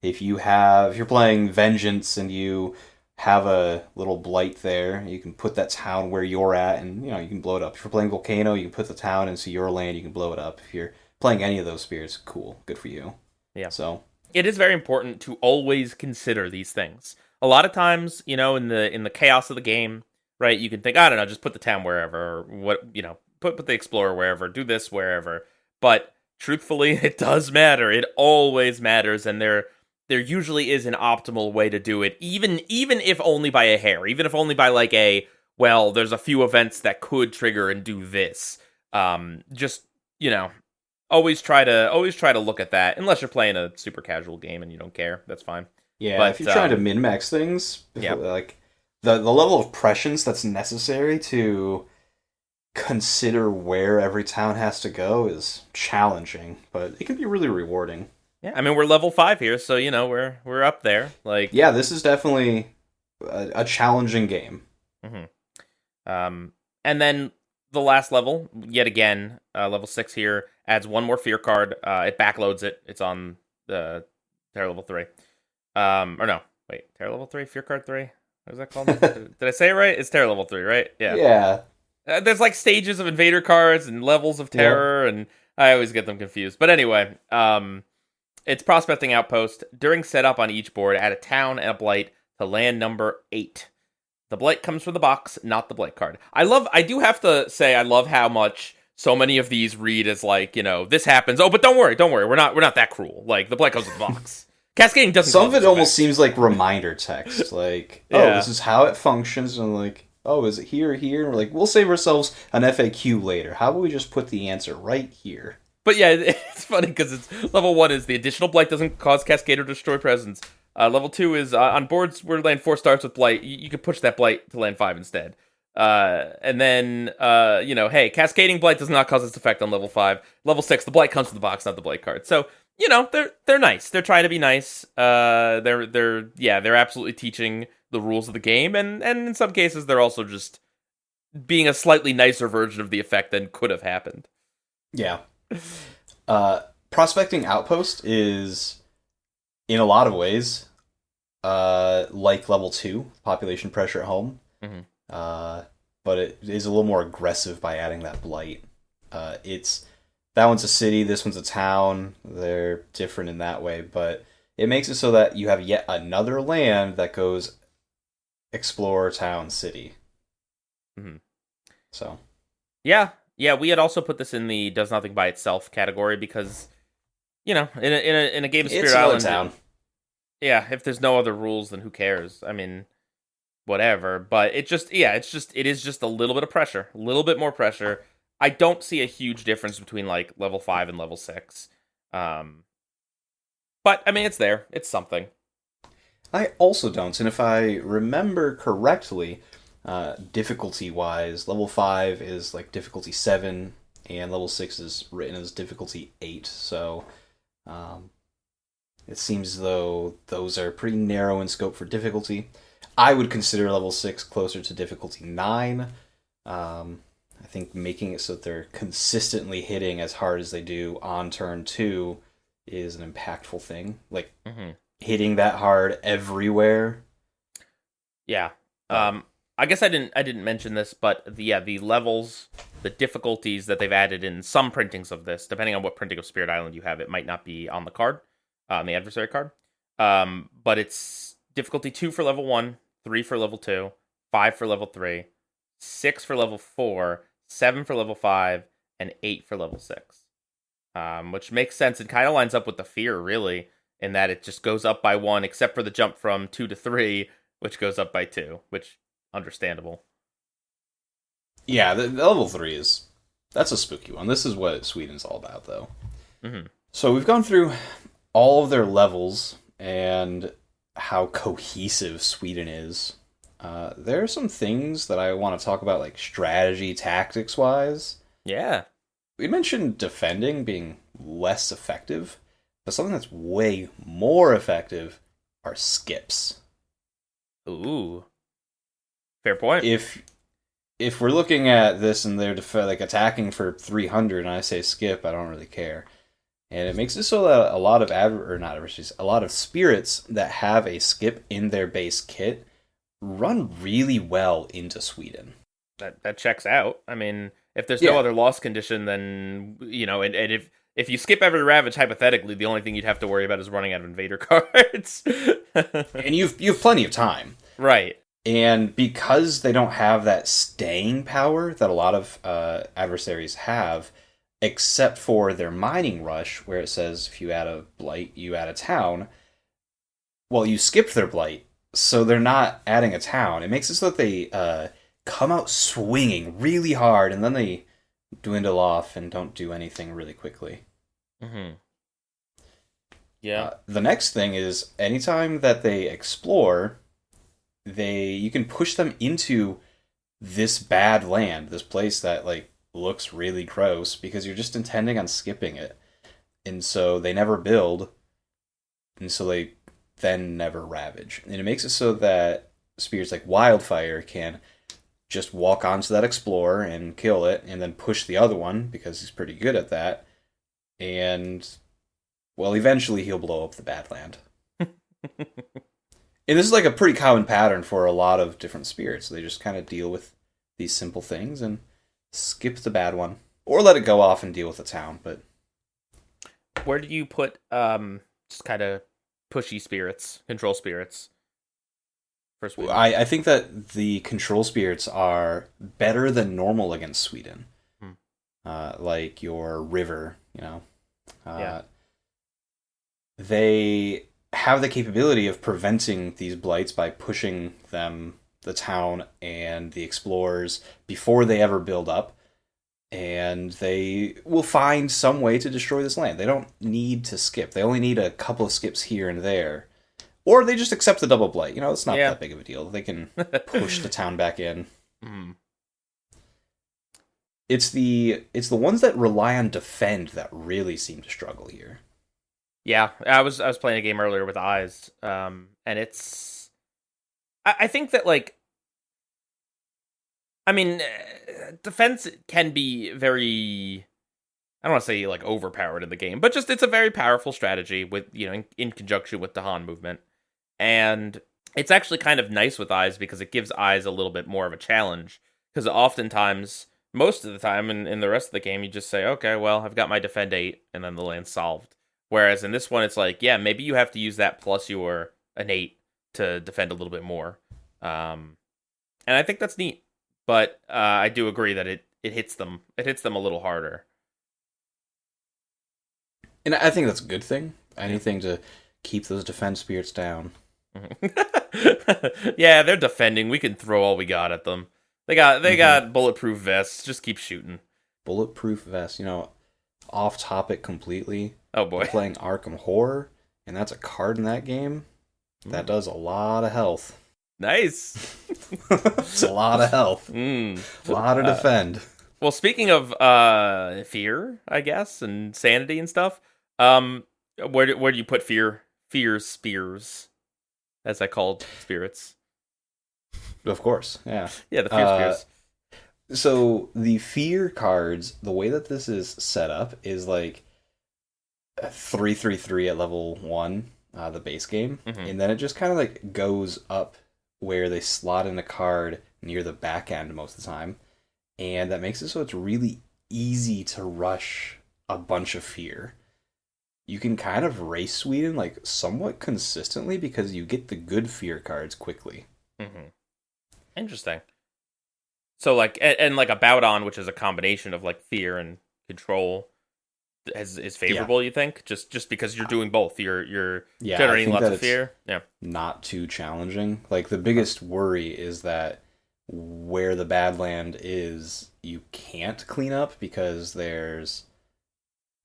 If you're playing Vengeance and you have a little blight there, you can put that town where you're at, and you can blow it up. If you're playing Volcano, you can put the town into your land, you can blow it up. If you're playing any of those spirits, cool, good for you. Yeah. So it is very important to always consider these things. A lot of times, in the chaos of the game, right, you can think, I don't know, just put the town wherever, or what, put the explorer wherever, do this wherever. But truthfully, it does matter. It always matters, and there usually is an optimal way to do it, even if only by a hair, even if only by like there's a few events that could trigger and do this. Just always try to look at that, unless you're playing a super casual game and you don't care. That's fine. Yeah, but if you're trying to min-max things, like the level of prescience that's necessary to consider where every town has to go is challenging, but it can be really rewarding. Yeah, I mean, we're level 5 here, so we're up there. Like, yeah, this is definitely a challenging game. Mm-hmm. And then the last level, yet again, level 6 here, adds 1 more fear card. It backloads it. It's on the Terror level 3. Or no, wait, Terror level 3, fear card 3. What is that called? Did I say it right? It's Terror level 3, right? Yeah. Yeah. There's like stages of invader cards and levels of terror, and I always get them confused. But anyway, it's Prospecting Outpost. During setup on each board, add a town and a blight to land number 8. The blight comes from the box, not the blight card. I do have to say, I love how much so many of these read as like, this happens. Oh, but don't worry, we're not that cruel. Like, the blight comes with the box. Cascading doesn't. Some of it almost seems like reminder text, like, this is how it functions, and like, oh, is it here or here? And we're like, we'll save ourselves an FAQ later. How about we just put the answer right here? But yeah, it's funny because it's level 1 is the additional blight doesn't cause cascade or destroy presence. Level 2 is on boards where land 4 starts with blight, you can push that blight to land 5 instead. And then, hey, Cascading Blight does not cause its effect on level 5. Level 6, the Blight comes with the box, not the Blight card. So, they're nice. They're trying to be nice. They're absolutely teaching the rules of the game, and in some cases, they're also just being a slightly nicer version of the effect than could have happened. Yeah. Prospecting Outpost is, in a lot of ways, like level 2, population pressure at home. Mm-hmm. But it is a little more aggressive by adding that blight. That one's a city, this one's a town. They're different in that way, but it makes it so that you have yet another land that goes explore, town, city. Mm-hmm. So, yeah, we had also put this in the does nothing by itself category because, in a game of Spirit it's Island, town. Yeah, if there's no other rules, then who cares? I mean, whatever. But it is just a little bit of pressure, a little bit more pressure. I don't see a huge difference between like level 5 and level 6. But I mean, it's there. It's something. I also don't, and if I remember correctly, difficulty-wise, level 5 is like difficulty 7, and level 6 is written as difficulty 8, so it seems as though those are pretty narrow in scope for difficulty. I would consider level 6 closer to difficulty 9. I think making it so that they're consistently hitting as hard as they do on turn 2 is an impactful thing. Like, hitting that hard everywhere. Yeah. I guess I didn't mention this, but the levels, the difficulties that they've added in some printings of this, depending on what printing of Spirit Island you have, it might not be on the card, on the adversary card. But it's difficulty 2 for level 1, 3 for level 2, 5 for level 3, 6 for level 4, 7 for level 5, and 8 for level 6. Which makes sense. It kind of lines up with the fear, really, in that it just goes up by 1, except for the jump from 2 to 3, which goes up by 2, which, understandable. Yeah, the level 3 that's a spooky one. This is what Sweden's all about, though. Mm-hmm. So we've gone through all of their levels and how cohesive Sweden is. There are some things that I want to talk about, like strategy, tactics-wise. Yeah. We mentioned defending being less effective, but something that's way more effective are skips. Ooh. Fair point. If we're looking at this and they're attacking for 300 and I say skip, I don't really care. And it makes it so that a lot of a lot of spirits that have a skip in their base kit run really well into Sweden. That checks out. I mean, if there's no other loss condition, then and if you skip every Ravage, hypothetically, the only thing you'd have to worry about is running out of Invader cards. And you've plenty of time. Right. And because they don't have that staying power that a lot of adversaries have, except for their mining rush, where it says if you add a blight, you add a town. Well, you skipped their blight, so they're not adding a town. It makes it so that they come out swinging really hard, and then they dwindle off and don't do anything really quickly. Mm-hmm. Yeah. The next thing is anytime that they explore, you can push them into this bad land, this place that looks really gross, because you're just intending on skipping it. And so they never build, and so they then never ravage. And it makes it so that spirits like Wildfire can just walk onto that explorer and kill it, and then push the other one, because he's pretty good at that. And, well, eventually he'll blow up the bad land. And this is a pretty common pattern for a lot of different spirits. They just kind of deal with these simple things and skip the bad one. Or let it go off and deal with the town, but... Where do you put, just kind of pushy spirits, control spirits? For Sweden? I think that the control spirits are better than normal against Sweden. Like your river, Yeah. They have the capability of preventing these blights by pushing the town and the explorers before they ever build up, and they will find some way to destroy this land. They don't need to skip. They only need a couple of skips here and there, or they just accept the double blight. It's not that big of a deal. They can push the town back in. it's the ones that rely on defend that really seem to struggle here. Yeah, I was playing a game earlier with eyes, and it's I think that like I mean, defense can be very I don't want to say like overpowered in the game, but just it's a very powerful strategy with in conjunction with the Han movement, and it's actually kind of nice with eyes because it gives eyes a little bit more of a challenge because oftentimes. Most of the time in the rest of the game, you just say, okay, well, I've got my defend 8, and then the land's solved. Whereas in this one, it's like, yeah, maybe you have to use that plus your an 8 to defend a little bit more. And I think that's neat. But I do agree that it hits them. It hits them a little harder. And I think that's a good thing. Anything to keep those defense spirits down. Yeah, they're defending. We can throw all we got at them. They got bulletproof vests. Just keep shooting. Bulletproof vests. Off topic completely. Oh boy. We're playing Arkham Horror, and that's a card in that game that does a lot of health. Nice. It's a lot of health. A lot of defend. Well, speaking of fear, I guess, and sanity and stuff, where do you put fear? Fear's spears, as I called spirits. Of course, yeah. Yeah, the fear spears. So the fear cards, the way that this is set up is like 3/3/3 at level 1, the base game, and then it just kind of like goes up where they slot in a card near the back end most of the time, and that makes it so it's really easy to rush a bunch of fear. You can kind of race Sweden like somewhat consistently because you get the good fear cards quickly. Interesting. So like and like a Bowdon, which is a combination of like fear and control, is favorable. You think just because you're doing both, you're generating lots of fear. Yeah, not too challenging. Like the biggest worry is that where the Badland is, you can't clean up because there's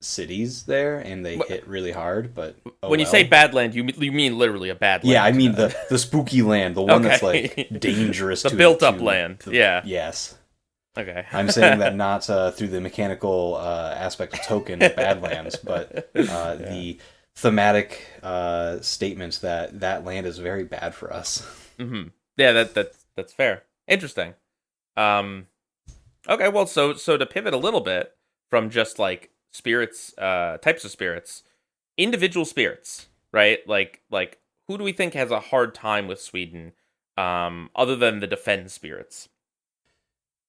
cities there and they hit really hard. But when you say Badland, you mean literally a bad land. Yeah, I mean the spooky land, the one that's like dangerous. The built up land. Yeah. Yes. Okay. I'm saying that not through the mechanical aspect of token Badlands, but the thematic statements that land is very bad for us. Yeah, that's fair. Interesting. Okay, well, so to pivot a little bit from just like spirits, types of spirits, individual spirits, right? Like who do we think has a hard time with Sweden, other than the defend spirits?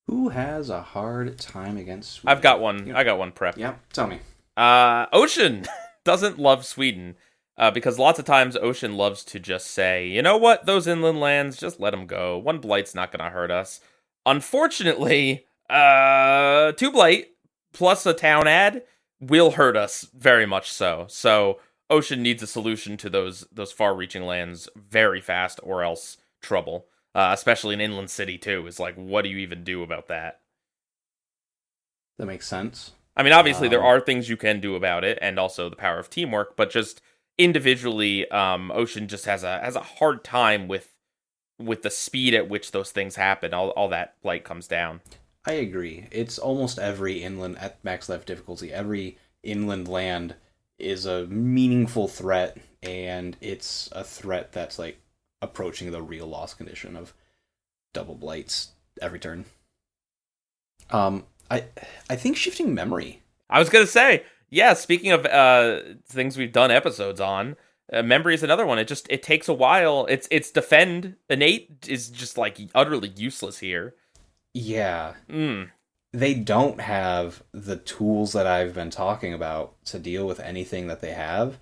Who has a hard time against Sweden? I've got one. I got one prep. Yeah, tell me. Ocean doesn't love Sweden, because lots of times Ocean loves to just say, you know what, those inland lands, just let them go. One Blight's not going to hurt us. Unfortunately, 2 Blight plus a town ad will hurt us very much so. So Ocean needs a solution to those far-reaching lands very fast, or else trouble. Especially in Inland City too. Is like, what do you even do about that? That makes sense. I mean, obviously there are things you can do about it, and also the power of teamwork. But just individually, Ocean just has a hard time with the speed at which those things happen. All that Blight comes down. I agree. It's almost every inland at max life difficulty. Every inland land is a meaningful threat, and it's a threat that's like approaching the real loss condition of double Blights every turn. I think shifting memory. I was gonna say, yeah. Speaking of things we've done episodes on, memory is another one. It takes a while. It's defend innate is just like utterly useless here. Yeah. They don't have the tools that I've been talking about to deal with anything that they have,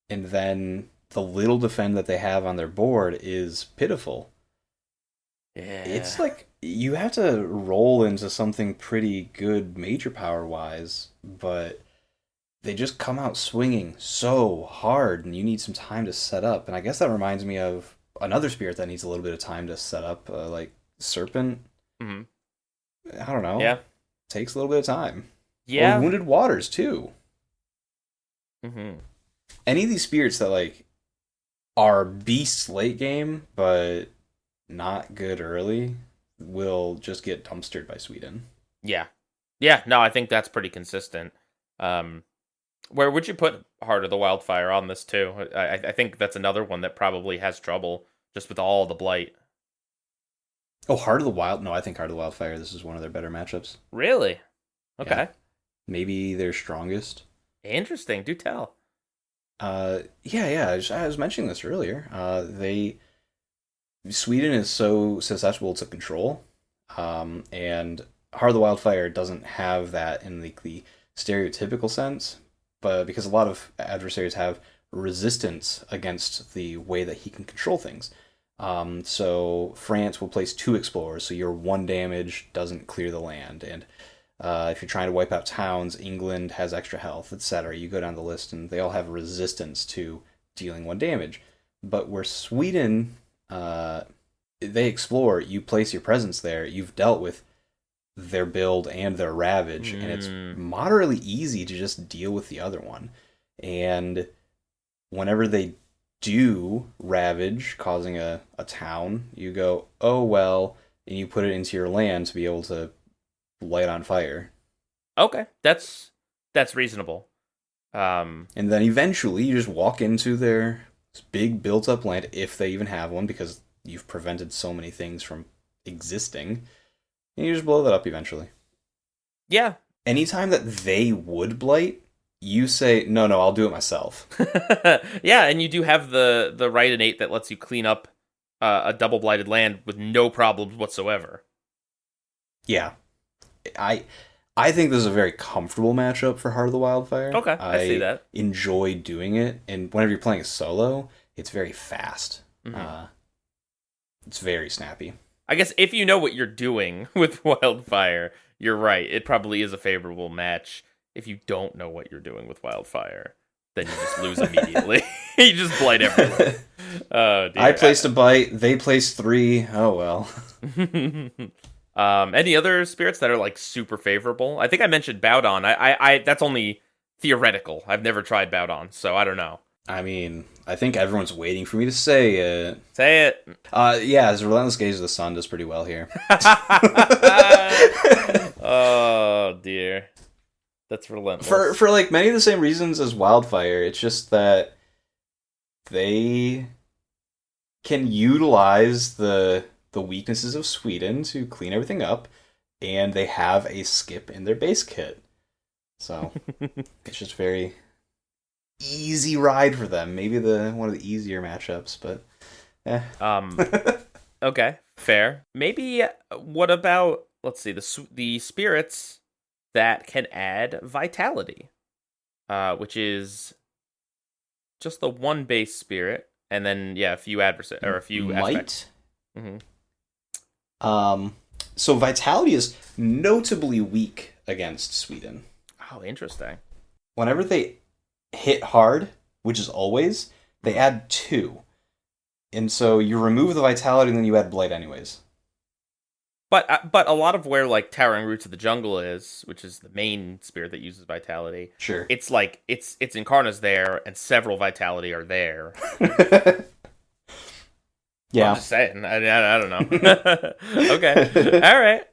and then the little defend that they have on their board is pitiful. Yeah. It's like you have to roll into something pretty good major power wise, but they just come out swinging so hard, and you need some time to set up. And I guess that reminds me of another spirit that needs a little bit of time to set up, like Serpent. I don't know. Yeah. Takes a little bit of time. Yeah. Or Wounded Waters too. Any of these spirits that like are beasts late game, but not good early, will just get dumpstered by Sweden. Yeah. Yeah, no, I think that's pretty consistent. Um, where would you put Heart of the Wildfire on this too? I think that's another one that probably has trouble just with all the blight. Oh, Heart of the Wild. No, I think Heart of the Wildfire. This is one of their better matchups. Really? Yeah, Okay. maybe their strongest. Interesting. Do tell. Yeah. I was mentioning this earlier. They Sweden is so susceptible to control, and Heart of the Wildfire doesn't have that in the stereotypical sense, but because a lot of adversaries have resistance against the way that he can control things. So France will place 2 explorers, so your 1 damage doesn't clear the land, and if you're trying to wipe out towns, England has extra health, etc. You go down the list, and they all have resistance to dealing 1 damage. But where Sweden, they explore, you place your presence there, you've dealt with their build and their ravage, and it's moderately easy to just deal with the other one. And whenever they do ravage, causing a town, you go, oh well, and you put it into your land to be able to light on fire. Okay, that's reasonable. And then eventually you just walk into their big built up land, if they even have one, because you've prevented so many things from existing, and you just blow that up eventually. Yeah. Anytime that they would blight, you say, no, I'll do it myself. Yeah, and you do have the right innate that lets you clean up a double blighted land with no problems whatsoever. Yeah. I think this is a very comfortable matchup for Heart of the Wildfire. Okay, I see that. Enjoy doing it, and whenever you're playing a solo, it's very fast. Mm-hmm. It's very snappy. I guess if you know what you're doing with Wildfire, you're right. It probably is a favorable match. If you don't know what you're doing with Wildfire, then you just lose immediately. You just blight everyone. Oh, dear. I placed a bite. They placed 3. Oh, well. Any other spirits that are like super favorable? I think I mentioned Bowdon. I that's only theoretical. I've never tried Bowdon, so I don't know. I mean, I think everyone's waiting for me to say it. Say it. Yeah, his Relentless Gaze of the Sun does pretty well here. Oh dear, that's relentless. For like many of the same reasons as Wildfire. It's just that they can utilize the weaknesses of Sweden to clean everything up, and they have a skip in their base kit. So it's just very easy ride for them. Maybe one of the easier matchups, but Okay, fair. Maybe what about, let's see, the spirits that can add vitality, which is just the 1 base spirit, and then a few adversary or a few might. Mm-hmm. So vitality is notably weak against Sweden. Oh, interesting. Whenever they hit hard, which is always, they add 2. And so you remove the vitality and then you add blight anyways. But a lot of where like Towering Roots of the Jungle is, which is the main spirit that uses vitality. Sure. It's like it's Incarna's there and several vitality are there. Yeah. I'm just saying. I don't know. Okay. All right.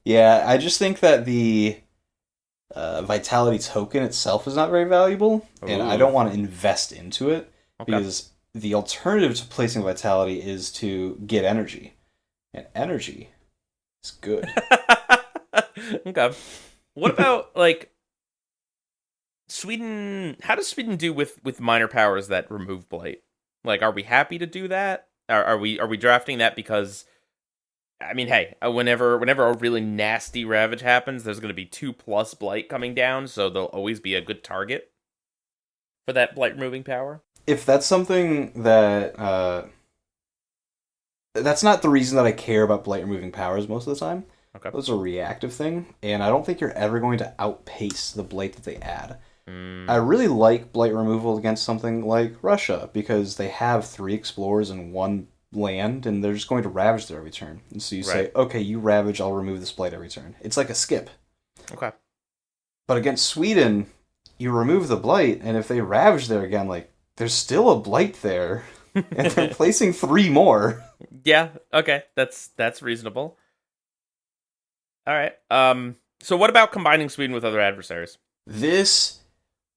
Yeah, I just think that the vitality token itself is not very valuable, and I don't want to invest into it, because the alternative to placing vitality is to get energy. And energy is good. Okay. What about, like, Sweden? How does Sweden do with minor powers that remove blight? Like, are we happy to do that? Are we drafting that because, I mean, hey, whenever a really nasty ravage happens, there's going to be 2+ blight coming down, so there'll always be a good target for that blight removing power. If that's something that that's not the reason that I care about blight removing powers most of the time. Okay. That's a reactive thing, and I don't think you're ever going to outpace the blight that they add. I really like blight removal against something like Russia, because they have 3 explorers in 1 land, and they're just going to ravage there every turn. And so you say, okay, you ravage, I'll remove this blight every turn. It's like a skip. Okay. But against Sweden, you remove the blight, and if they ravage there again, like, there's still a blight there, and they're placing 3 more. Yeah, okay, that's reasonable. All right. So what about combining Sweden with other adversaries? This,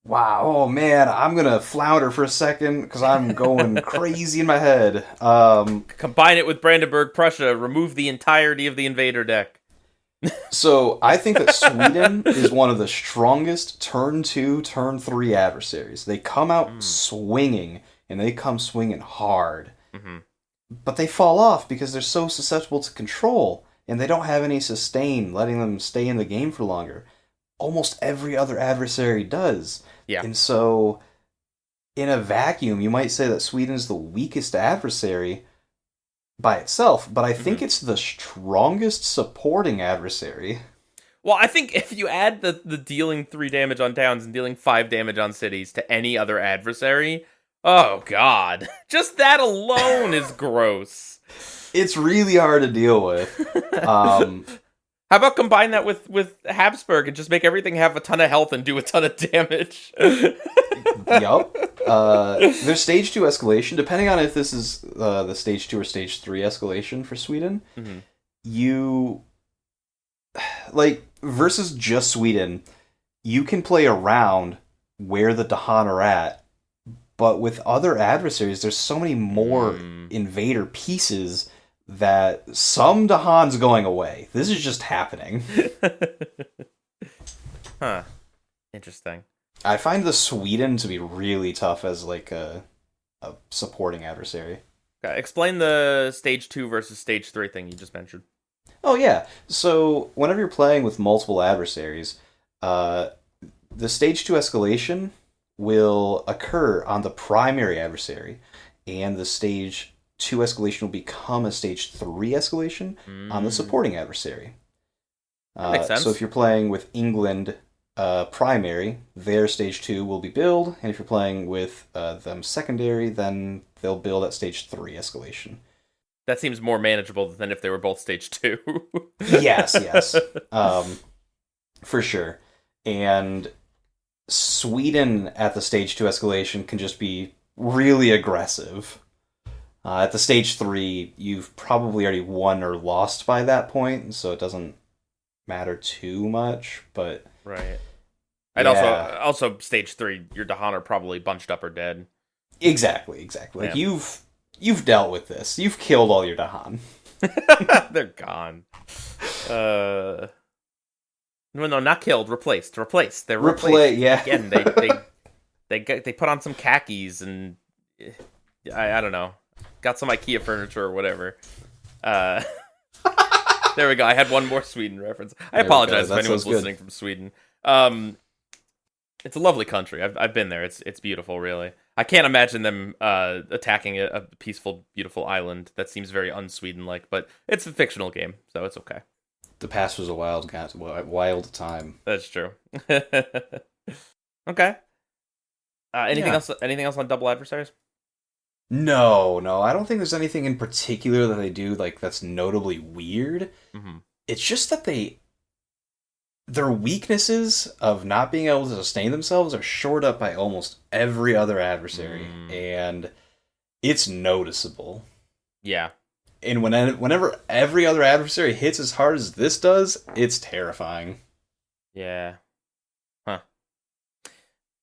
wow, oh man, I'm gonna flounder for a second because I'm going crazy in my head. Combine it with Brandenburg, Prussia. Remove the entirety of the invader deck. So I think that Sweden is one of the strongest turn 2, turn 3 adversaries. They come out swinging, and they come swinging hard. Mm-hmm. But they fall off because they're so susceptible to control, and they don't have any sustain, letting them stay in the game for longer. Almost every other adversary does. Yeah. And so, in a vacuum, you might say that Sweden is the weakest adversary by itself, but I think it's the strongest supporting adversary. Well, I think if you add the dealing 3 damage on towns and dealing 5 damage on cities to any other adversary, oh god. Just that alone is gross. It's really hard to deal with. How about combine that with Habsburg and just make everything have a ton of health and do a ton of damage? Yup. There's stage 2 escalation. Depending on if this is the stage 2 or stage 3 escalation for Sweden, you... Like, versus just Sweden, you can play around where the Dahan are at, but with other adversaries, there's so many more invader pieces that some Dahan's going away. This is just happening. Huh. Interesting. I find the Sweden to be really tough as like a supporting adversary. Okay, explain the stage 2 versus stage 3 thing you just mentioned. Oh yeah. So whenever you're playing with multiple adversaries, the stage 2 escalation will occur on the primary adversary, and the stage 2 escalation will become a stage 3 escalation on the supporting adversary. Makes sense. So if you're playing with England primary, their stage 2 will be build, and if you're playing with them secondary, then they'll build at stage 3 escalation. That seems more manageable than if they were both stage 2. Yes. For sure. And Sweden at the stage 2 escalation can just be really aggressive. At the stage 3, you've probably already won or lost by that point, so it doesn't matter too much, but... Right. And also stage 3, your Dahan are probably bunched up or dead. Exactly. Like, you've dealt with this. You've killed all your Dahan. They're gone. No, not killed. Replaced. They're replaced. Yeah. Again, they put on some khakis and I don't know. Got some IKEA furniture or whatever. There we go. I had one more Sweden reference. I apologize if anyone's listening from Sweden. It's a lovely country. I've been there. It's beautiful, really. I can't imagine them attacking a peaceful, beautiful island. That seems very un-Sweden-like, but it's a fictional game, so it's okay. The past was a wild time. That's true. Okay. Anything else? Anything else on double adversaries? No. I don't think there's anything in particular that they do like that's notably weird. Mm-hmm. It's just that their weaknesses of not being able to sustain themselves are shored up by almost every other adversary, and it's noticeable. Yeah. And whenever every other adversary hits as hard as this does, it's terrifying. Yeah. Huh.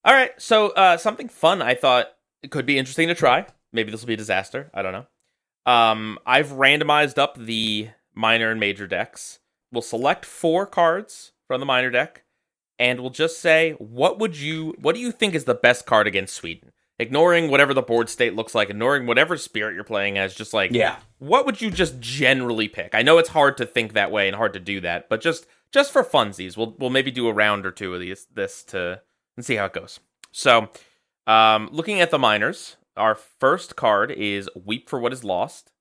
All right, so something fun I thought could be interesting to try. Maybe this will be a disaster. I don't know. I've randomized up the minor and major decks. We'll select 4 cards from the minor deck, and we'll just say, what do you think is the best card against Sweden? Ignoring whatever the board state looks like, ignoring whatever spirit you're playing as, just like, what would you just generally pick? I know it's hard to think that way and hard to do that, but just for funsies, we'll maybe do a round or 2 of this and see how it goes. So, looking at the minors, our first card is Weep for What Is Lost.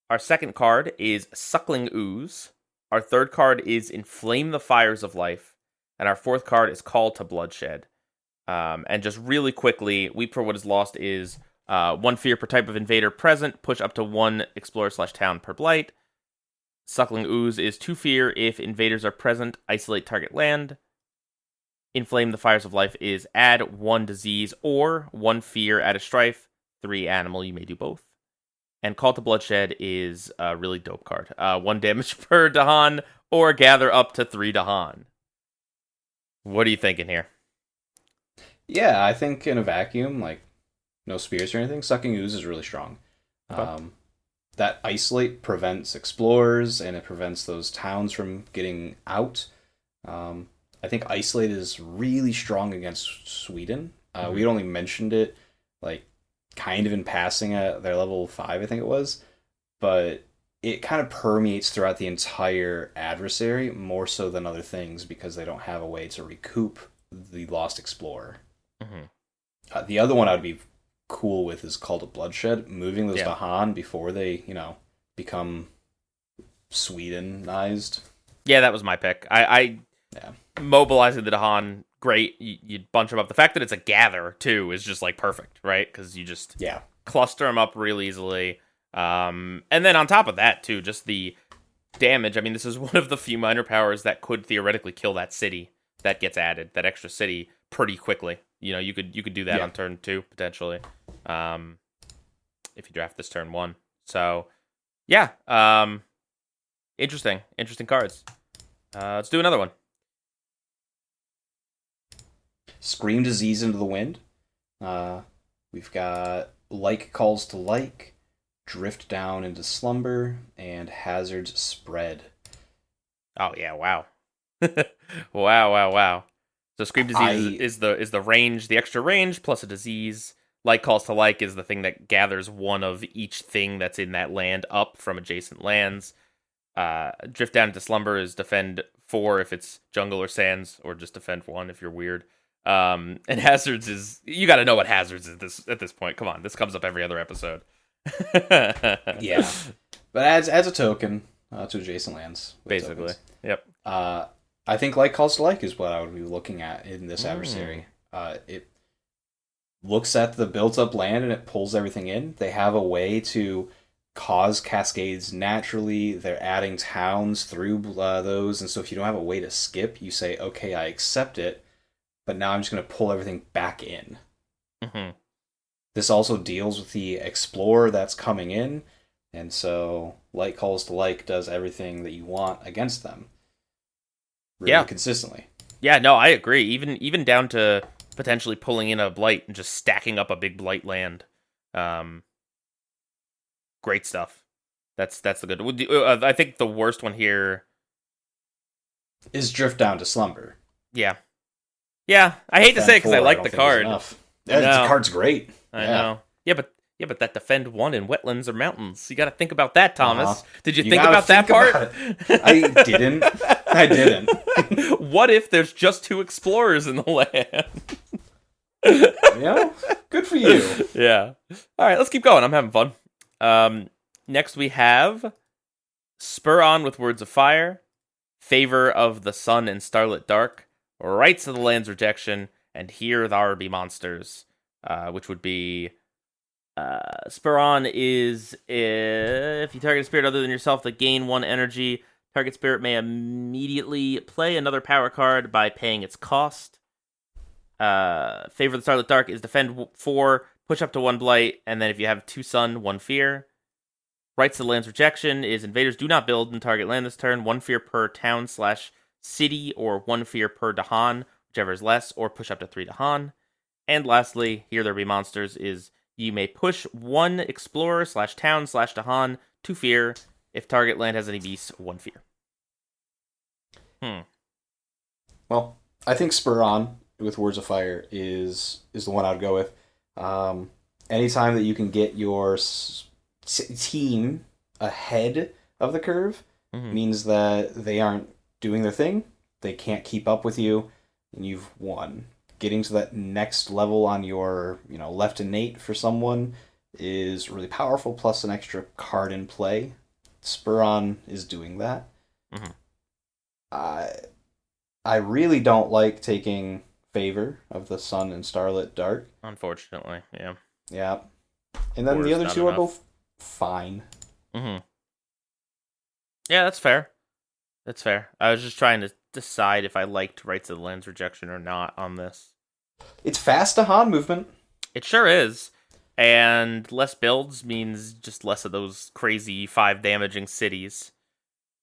Our second card is Suckling Ooze. Our third card is Inflame the Fires of Life. And our fourth card is Call to Bloodshed. And just really quickly, Weep for What Is Lost is 1 fear per type of invader present, push up to 1 explorer/town per blight. Suckling Ooze is 2 fear if invaders are present, isolate target land. Inflame the Fires of Life is add 1 disease or 1 fear, add a strife, 3 animal, you may do both. And Call to Bloodshed is a really dope card. 1 damage per Dahan, or gather up to 3 Dahan. What are you thinking here? Yeah, I think in a vacuum, like no spears or anything, Sucking Ooze is really strong. Okay. That Isolate prevents explorers, and it prevents those towns from getting out. I think Isolate is really strong against Sweden. We'd only mentioned it, like, kind of in passing at their level 5, I think it was. But it kind of permeates throughout the entire adversary, more so than other things, because they don't have a way to recoup the lost explorer. The other one I'd be cool with is Call to Bloodshed, moving those Dahan before they, become Swedenized. Yeah, that was my pick. I mobilizing the Dahan, great. You bunch them up. The fact that it's a gather too is just like perfect, right? Because you just cluster them up real easily. And then on top of that too, just the damage. I mean, this is one of the few minor powers that could theoretically kill that city that gets added, that extra city, pretty quickly. You could do that on turn 2 potentially, if you draft this turn 1. So interesting cards. Let's do another one. Scream Disease into the Wind. We've got Like Calls to Like, Drift Down into Slumber, and Hazards Spread. Oh yeah! Wow, wow. So Scream Disease is the range, the extra range plus a disease. Like Calls to Like is the thing that gathers one of each thing that's in that land up from adjacent lands. Drift Down into Slumber is defend 4 if it's jungle or sands, or just defend 1 if you're weird. And Hazards is, you got to know what Hazards is at this point. Come on, this comes up every other episode. Yeah, but adds a token to adjacent lands. Basically, tokens. Yep. I think Like Calls to Like is what I would be looking at in this adversary. It looks at the built-up land and it pulls everything in. They have a way to cause cascades naturally. They're adding towns through those, and so if you don't have a way to skip, you say, okay, I accept it, but now I'm just going to pull everything back in. This also deals with the explorer that's coming in, and so Like Calls to Like does everything that you want against them. Really consistently. Yeah, no, I agree. Even down to potentially pulling in a Blight and just stacking up a big Blight land. Great stuff. That's the good. I think the worst one here is Drift Down to Slumber. Yeah. I hate to say it because I like the card. The card's great. I know. Yeah, but that defend 1 in wetlands or mountains. You got to think about that, Thomas. Did you think about that part? I didn't. What if there's just 2 explorers in the land? Good for you. Yeah. All right, let's keep going. I'm having fun. Next we have Spur On with Words of Fire, Favor of the Sun and Starlit Dark, Rights of the Land's Rejection, and Here Thar Be Monsters, which would be Spur On is if you target a spirit other than yourself that gain 1 energy, target spirit may immediately play another power card by paying its cost. Favor of the Starlit Dark is defend 4, push up to 1 Blight, and then if you have 2 Sun, 1 Fear. Rights to the Land's Rejection is invaders do not build in target land this turn, 1 Fear per town/city, or 1 Fear per Dahan, whichever is less, or push up to 3 Dahan. And lastly, Here There Be Monsters is you may push 1 explorer/town/Dahan to Fear. If target land has any beasts, 1 Fear. Well, I think Spur On with Words of Fire is the one I'd go with. Anytime that you can get your team ahead of the curve means that they aren't doing their thing. They can't keep up with you, and you've won. Getting to that next level on your, left innate for someone is really powerful, plus an extra card in play. Spur On is doing that. I really don't like taking Favor of the Sun and Starlit Dark. Unfortunately, yeah. Yeah. And then the other 2 are both fine. Yeah, that's fair. I was just trying to decide if I liked Rights of the Land's Rejection or not on this. It's fast Dahan movement. It sure is. and less builds means just less of those crazy 5 damaging cities.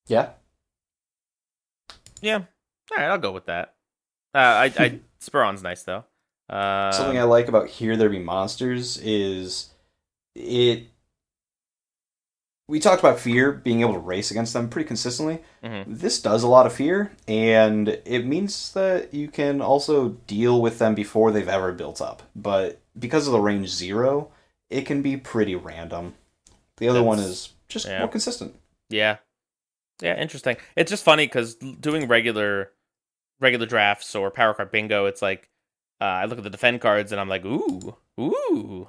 Yeah. Yeah. All right, I'll go with that. Speron's nice though. Something I like about Here There Be Monsters is it. We talked about fear, being able to race against them pretty consistently. Mm-hmm. This does a lot of fear, and it means that you can also deal with them before they've ever built up. But because of the range 0, it can be pretty random. The other one is just more consistent. Yeah. Yeah, interesting. It's just funny because doing regular drafts or power card bingo, it's like I look at the defend cards and I'm like, ooh.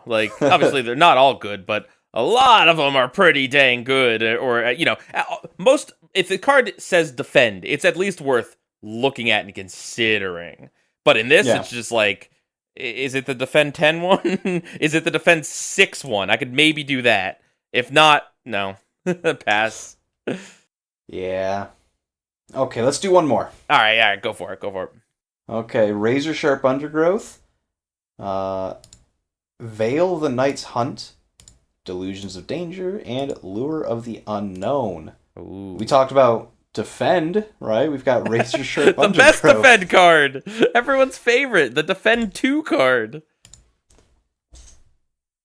Like, obviously they're not all good, but a lot of them are pretty dang good. Or, if the card says defend, it's at least worth looking at and considering. But in this, It's just like, is it the defend 10 one? Is it the defend 6 one? I could maybe do that. If not, no. Pass. Yeah. Okay, let's do one more. All right, go for it. Okay, Razor Sharp Undergrowth, Veil the Night's Hunt, Delusions of Danger, and Lure of the Unknown. Ooh. We talked about Defend, right? We've got Razor Sharp the Undergrowth. best Defend card! Everyone's favorite, the Defend 2 card.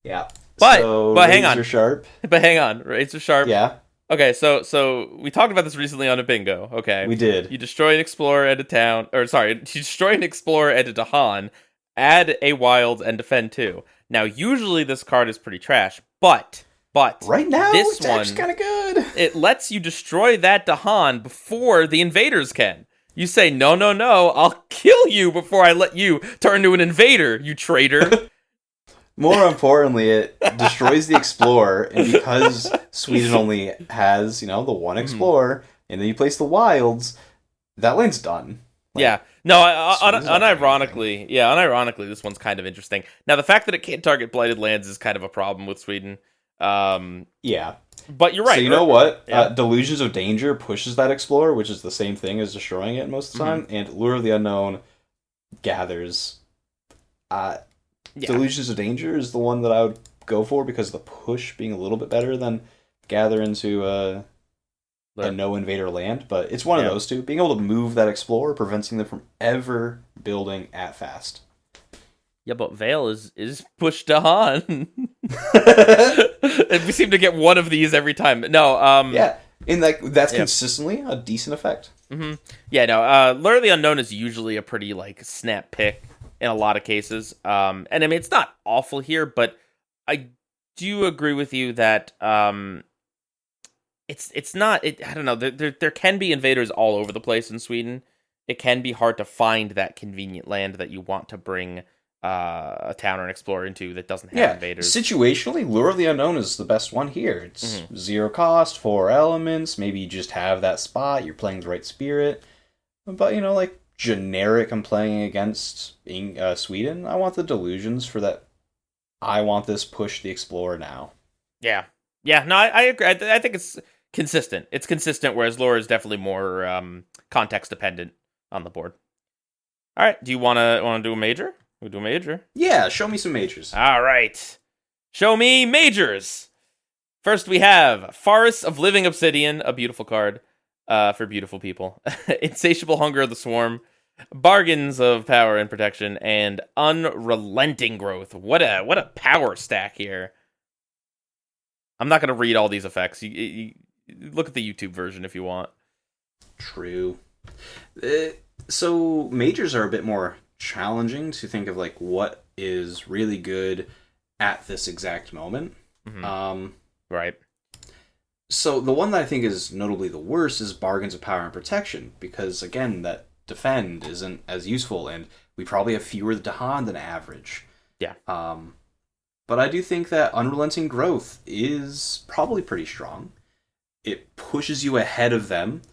Yeah. But hang on. Razor Sharp. Yeah. Okay, so we talked about this recently on a bingo. Okay, we did. You destroy an explorer and a town, you destroy an explorer and a Dahan, add a wild and defend 2. Now, usually this card is pretty trash, but right now this it's actually kind of good. It lets you destroy that Dahan before the invaders can. You say no, I'll kill you before I let you turn to an invader, you traitor. More importantly, it destroys the Explorer, and because Sweden only has, the one Explorer, and then you place the Wilds, that lane's done. Unironically, this one's kind of interesting. Now, the fact that it can't target blighted lands is kind of a problem with Sweden. Yeah. But you're right. So you know what? Yeah. Delusions of Danger pushes that Explorer, which is the same thing as destroying it most of the time, and Lure of the Unknown gathers... Delusions of Danger is the one that I would go for because of the push being a little bit better than gather into a no invader land. But it's one of those two. Being able to move that Explorer, preventing them from ever building at fast. Yeah, but Veil is pushed Dahan. We seem to get one of these every time. No, yeah, and that's consistently a decent effect. Mm-hmm. Yeah, no, Lure of the Unknown is usually a pretty snap pick in a lot of cases. And I mean, it's not awful here, but I do agree with you that it's not. I don't know. There can be invaders all over the place in Sweden. It can be hard to find that convenient land that you want to bring a town or an explorer into that doesn't have invaders. Situationally, Lure of the Unknown is the best one here. It's 0 cost, 4 elements. Maybe you just have that spot. You're playing the right spirit. But, generic I'm playing against Sweden, I want the Delusions for that. I want this push the Explorer now. Yeah. No, I agree. I think it's consistent. It's consistent, whereas Lure is definitely more context dependent on the board. All right. Do you want to do a major? We'll do a major. Yeah, show me some majors. All right. Show me majors. First, we have Forests of Living Obsidian, a beautiful card. For beautiful people. Insatiable Hunger of the Swarm, Bargains of Power and Protection, and Unrelenting Growth. What a power stack here. I'm not going to read all these effects. You look at the YouTube version if you want. True. So majors are a bit more challenging to think of what is really good at this exact moment. Mm-hmm. Right. So the one that I think is notably the worst is Bargains of Power and Protection, because, again, that defend isn't as useful, and we probably have fewer Dahan than average. Yeah. But I do think that Unrelenting Growth is probably pretty strong. It pushes you ahead of them,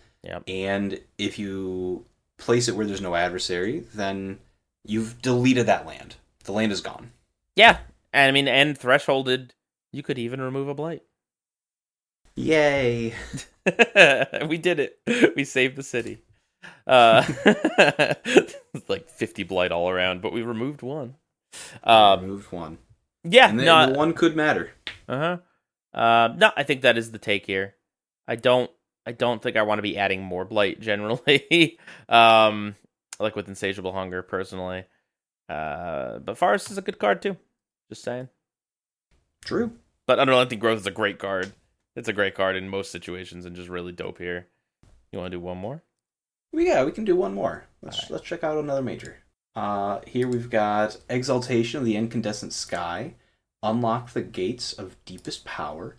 and if you place it where there's no adversary, then you've deleted that land. The land is gone. Yeah, and I mean, and thresholded, you could even remove a Blight. Yay. We did it. We saved the city. 50 Blight all around, but we removed one. Removed one. Yeah, And no, the one could matter. uh-huh. No, I think that is the take here. I don't think I want to be adding more Blight generally. Like with Insatiable Hunger, personally. But Forest is a good card too. Just saying. True. But Unrelenting Growth is a great card. It's a great card in most situations and just really dope here. You want to do one more? Yeah, we can do one more. Let's check out another major. Here we've got Exaltation of the Incandescent Sky, Unlock the Gates of Deepest Power,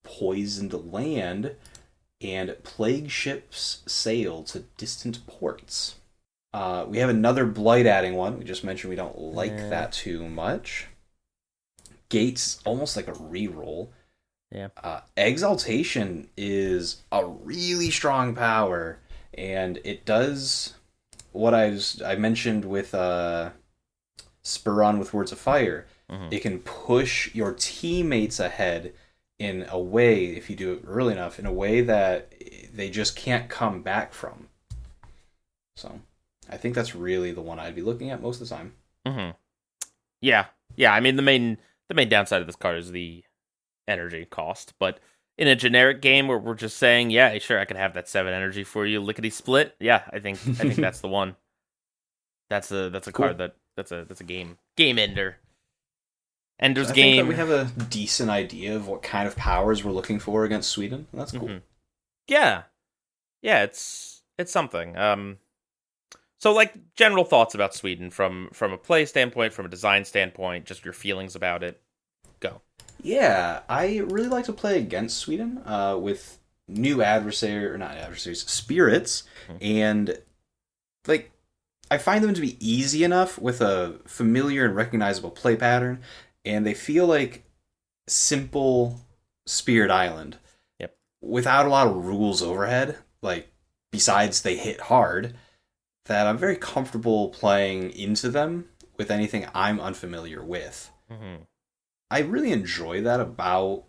Poisoned Land, and Plague Ships Sail to Distant Ports. We have another Blight adding one. We just mentioned we don't like that too much. Gates, almost like a reroll. Yeah. Exaltation is a really strong power, and it does what I mentioned with Spur On with Words of Fire. Mm-hmm. It can push your teammates ahead in a way, if you do it early enough, in a way that they just can't come back from. So, I think that's really the one I'd be looking at most of the time. Mm-hmm. Yeah. I mean, the main downside of this card is the energy cost, but in a generic game where we're just saying, yeah, sure, I could have that 7 energy for you, lickety split. Yeah, I think that's the one. That's a cool card that's a game ender. Ender's so I Game. Think that we have a decent idea of what kind of powers we're looking for against Sweden. That's cool. Mm-hmm. Yeah, it's something. So like general thoughts about Sweden from a play standpoint, from a design standpoint, just your feelings about it. Go. Yeah, I really like to play against Sweden with new spirits, and like I find them to be easy enough with a familiar and recognizable play pattern, and they feel like simple Spirit Island. Yep. Without a lot of rules overhead, like besides they hit hard, that I'm very comfortable playing into them with anything I'm unfamiliar with. Mm-hmm. I really enjoy that about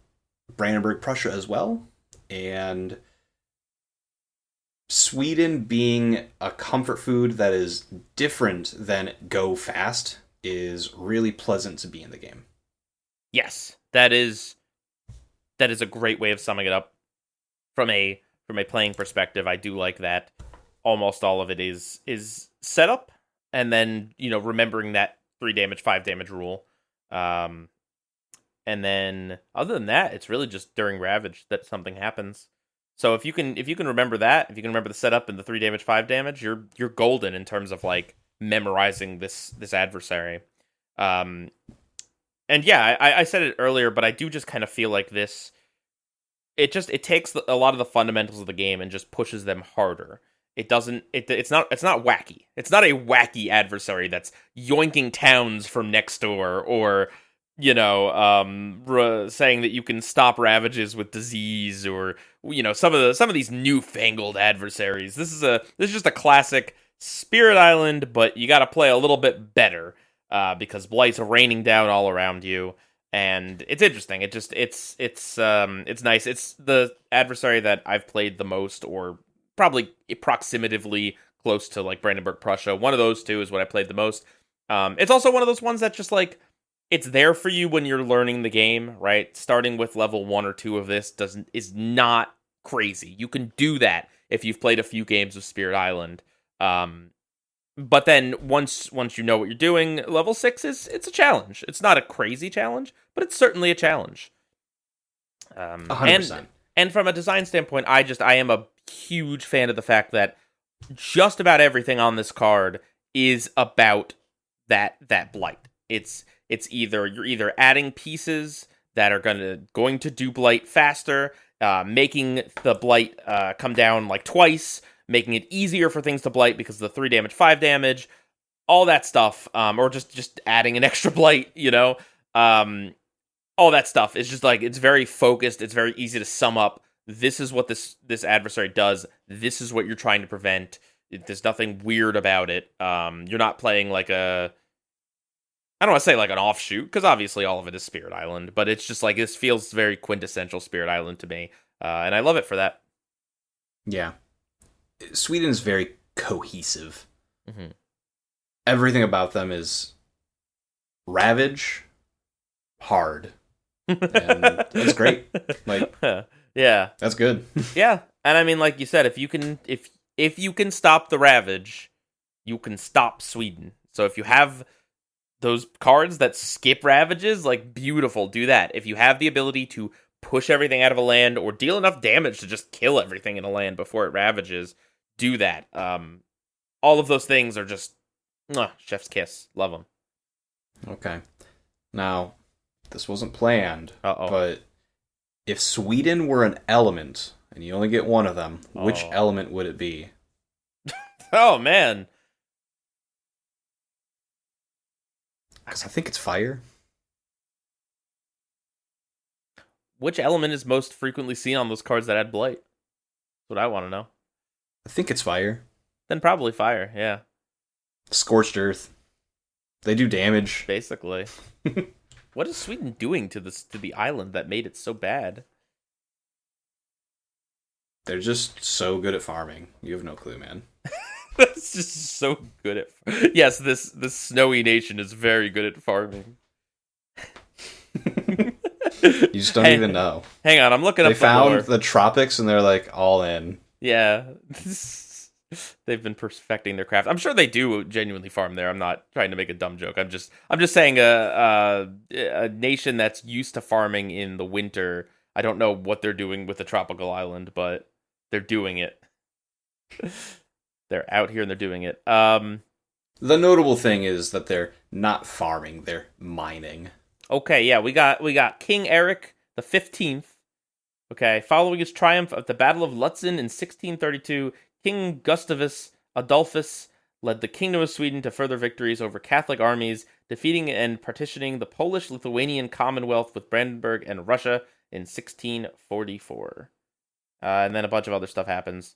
Brandenburg Prussia as well, and Sweden being a comfort food that is different than go fast is really pleasant to be in the game. Yes, that is a great way of summing it up. From a playing perspective, I do like that. Almost all of it is setup, and then remembering that 3 damage, 5 damage rule. And then other than that, it's really just during Ravage that something happens. So if you can remember that, if you can remember the setup and the 3 damage, 5 damage, you're golden in terms of like memorizing this adversary. And yeah, I said it earlier, but I do just kind of feel like this. It takes a lot of the fundamentals of the game and just pushes them harder. It doesn't. It's not wacky. It's not a wacky adversary that's yoinking towns from next door, or saying that you can stop ravages with disease, or some of these newfangled adversaries. This is just a classic Spirit Island, but you got to play a little bit better because Blight's raining down all around you, and it's interesting. It's nice. It's the adversary that I've played the most, or probably approximatively close to like Brandenburg Prussia. One of those two is what I played the most. It's also one of those ones that just like it's there for you when you're learning the game, right? Starting with level 1 or 2 of this is not crazy. You can do that if you've played a few games of Spirit Island. But then once you know what you're doing, level 6 it's a challenge. It's not a crazy challenge, but it's certainly a challenge. 100%. And from a design standpoint, I am a huge fan of the fact that just about everything on this card is about that Blight. It's either you're adding pieces that are going to do Blight faster, making the Blight come down like twice, making it easier for things to Blight because of the 3 damage, 5 damage, all that stuff, or just adding an extra Blight, all that stuff is just like, it's very focused, it's very easy to sum up. This is what this adversary does. This is what you're trying to prevent. There's nothing weird about it. You're not playing like I don't want to say like an offshoot, because obviously all of it is Spirit Island, but it's just like, this feels very quintessential Spirit Island to me, and I love it for that. Yeah. Sweden is very cohesive. Mm-hmm. Everything about them is Ravage, hard. And that's great. Like, yeah. that's good. Yeah. And I mean, like you said, if you can stop the Ravage, you can stop Sweden. So if you have those cards that skip Ravages, like, beautiful, do that. If you have the ability to push everything out of a land or deal enough damage to just kill everything in a land before it Ravages, do that. All of those things are just chef's kiss. Love them. Okay. Now, this wasn't planned, Uh-oh. but if Sweden were an element, and you only get one of them, which element would it be? Oh, man. Because I think it's fire. Which element is most frequently seen on those cards that add Blight? That's what I want to know. I think it's fire. Then probably fire, yeah. Scorched Earth. They do damage. Basically. What is Sweden doing to the island that made it so bad? They're just so good at farming. You have no clue, man. That's just so good at... Yes, this snowy nation is very good at farming. You just don't even know. Hang on, I'm looking up They found lore. the tropics and they're like all in. Yeah. They've been perfecting their craft. I'm sure they do genuinely farm there. I'm not trying to make a dumb joke. I'm just saying a nation that's used to farming in the winter. I don't know what they're doing with the tropical island, but they're doing it. They're out here and they're doing it. The notable thing is that they're not farming, they're mining. Okay, yeah, we got King Eric the 15th. Okay, following his triumph at the Battle of Lutzen in 1632, King Gustavus Adolphus led the Kingdom of Sweden to further victories over Catholic armies, defeating and partitioning the Polish-Lithuanian Commonwealth with Brandenburg and Russia in 1644. And then a bunch of other stuff happens.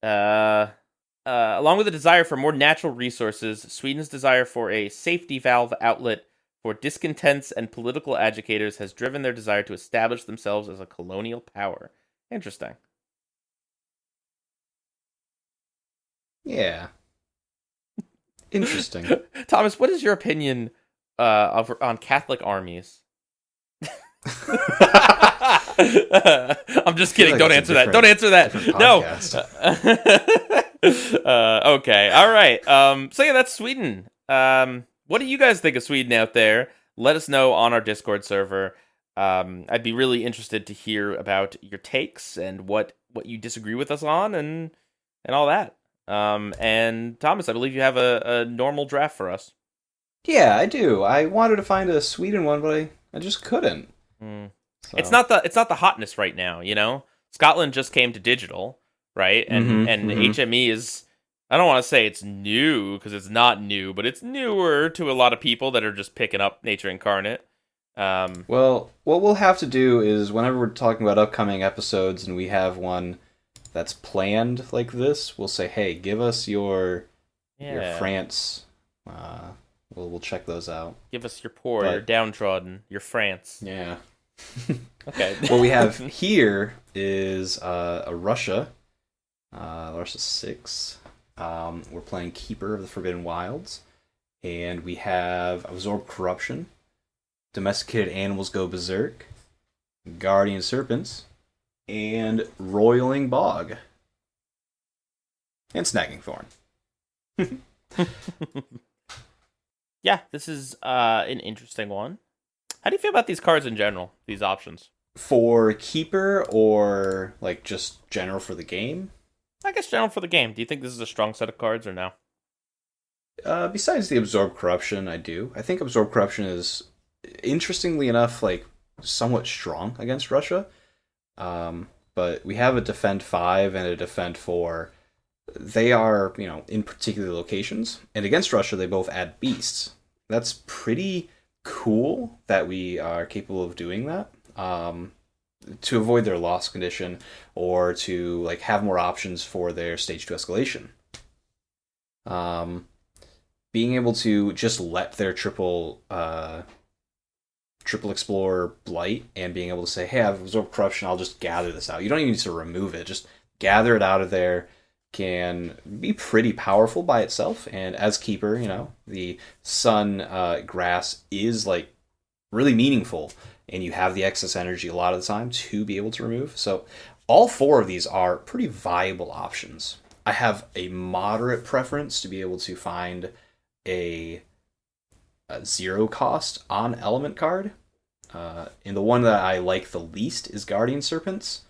Along with a desire for more natural resources, Sweden's desire for a safety valve outlet for discontents and political agitators has driven their desire to establish themselves as a colonial power. Interesting. Yeah. Interesting. Thomas, what is your opinion on Catholic armies? I'm just kidding. Like Don't answer that. Don't answer that. No. Okay. All right. So yeah, that's Sweden. What do you guys think of Sweden out there? Let us know on our Discord server. I'd be really interested to hear about your takes and what you disagree with us on and all that. And Thomas, I believe you have a normal draft for us. Yeah, I do. I wanted to find a Sweden one, but I just couldn't. So. It's not the hotness right now, you know? Scotland just came to digital, right? And HME is, I don't want to say it's new, because it's not new, but it's newer to a lot of people that are just picking up Nature Incarnate. Well, what we'll have to do is, whenever we're talking about upcoming episodes and we have one that's planned like this, we'll say, hey, give us your France. We'll check those out. Give us your poor, your downtrodden, your France. Yeah. Okay. What we have here is a Russia. Russia 6. We're playing Keeper of the Forbidden Wilds. And we have Absorb Corruption. Domesticated Animals Go Berserk. Guardian Serpents. And Roiling Bog. And Snagging Thorn. Yeah, this is an interesting one. How do you feel about these cards in general, these options? For Keeper or like just general for the game? I guess general for the game. Do you think this is a strong set of cards or no? Besides the Absorb Corruption, I do. I think Absorb Corruption is, interestingly enough, like somewhat strong against Russia. But we have a Defend 5 and a Defend 4. They are, in particular locations. And against Russia, they both add beasts. That's pretty cool that we are capable of doing that. To avoid their loss condition or to like have more options for their stage 2 escalation. Being able to just let their triple explore Blight and being able to say, hey, I've absorbed corruption, I'll just gather this out. You don't even need to remove it, just gather it out of there, can be pretty powerful by itself. And as Keeper, the Sun grass is like really meaningful, and you have the excess energy a lot of the time to be able to remove. So all 4 of these are pretty viable options. I have a moderate preference to be able to find a 0 cost on element card. And the one that I like the least is Guardian Serpents,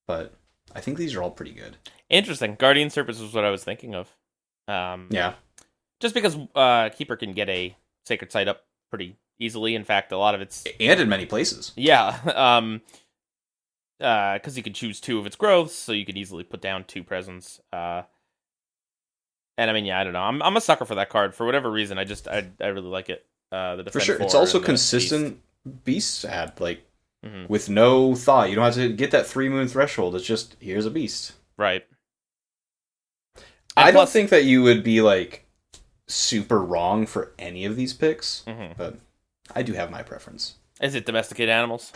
but I think these are all pretty good. Interesting. Guardian Serpents was what I was thinking of. Yeah. Just because Keeper can get a Sacred Site up pretty easily. In fact, a lot of it's... And in many places. Yeah. Because you can choose 2 of its growths, so you could easily put down 2 presents. And I mean, yeah, I don't know. I'm a sucker for that card. For whatever reason, I really like it. The Defend for sure. 4 It's also and the consistent beast ad, like, with no thought. You don't have to get that 3-moon threshold. It's just, here's a beast. Right. I don't think that you would be, like, super wrong for any of these picks, but I do have my preference. Is it domesticated animals?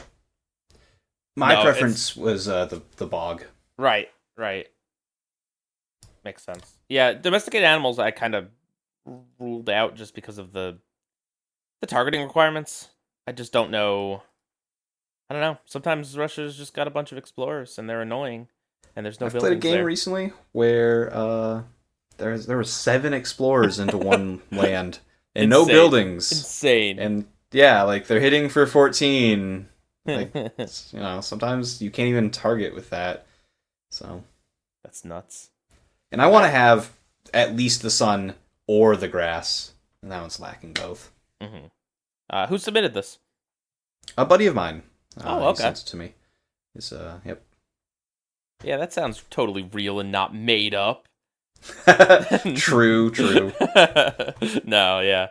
My preference was the bog. Right. Makes sense. Yeah, domesticated animals I kind of ruled out just because of the targeting requirements. I just don't know. I don't know. Sometimes Russia's just got a bunch of explorers and they're annoying, and there's no buildings. I've played a game recently where there were 7 explorers into one land and no buildings. Insane. And yeah, like they're hitting for 14. Like, sometimes you can't even target with that. So that's nuts. And I want to have at least the sun or the grass, and that one's lacking both. Who submitted this? A buddy of mine. Okay. He sent it to me. Yep. Yeah, that sounds totally real and not made up. True. No, yeah.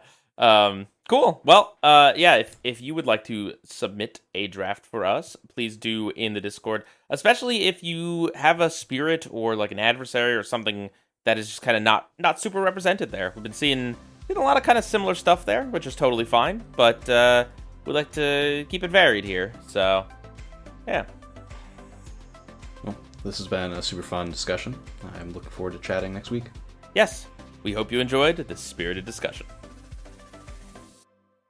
Cool. Well, yeah, if you would like to submit a draft for us, please do in the Discord, especially if you have a spirit or like an adversary or something that is just kind of not super represented there. We've been seeing a lot of kind of similar stuff there, which is totally fine, but we like to keep it varied here. So, yeah. Well, this has been a super fun discussion. I'm looking forward to chatting next week. Yes. We hope you enjoyed this spirited discussion.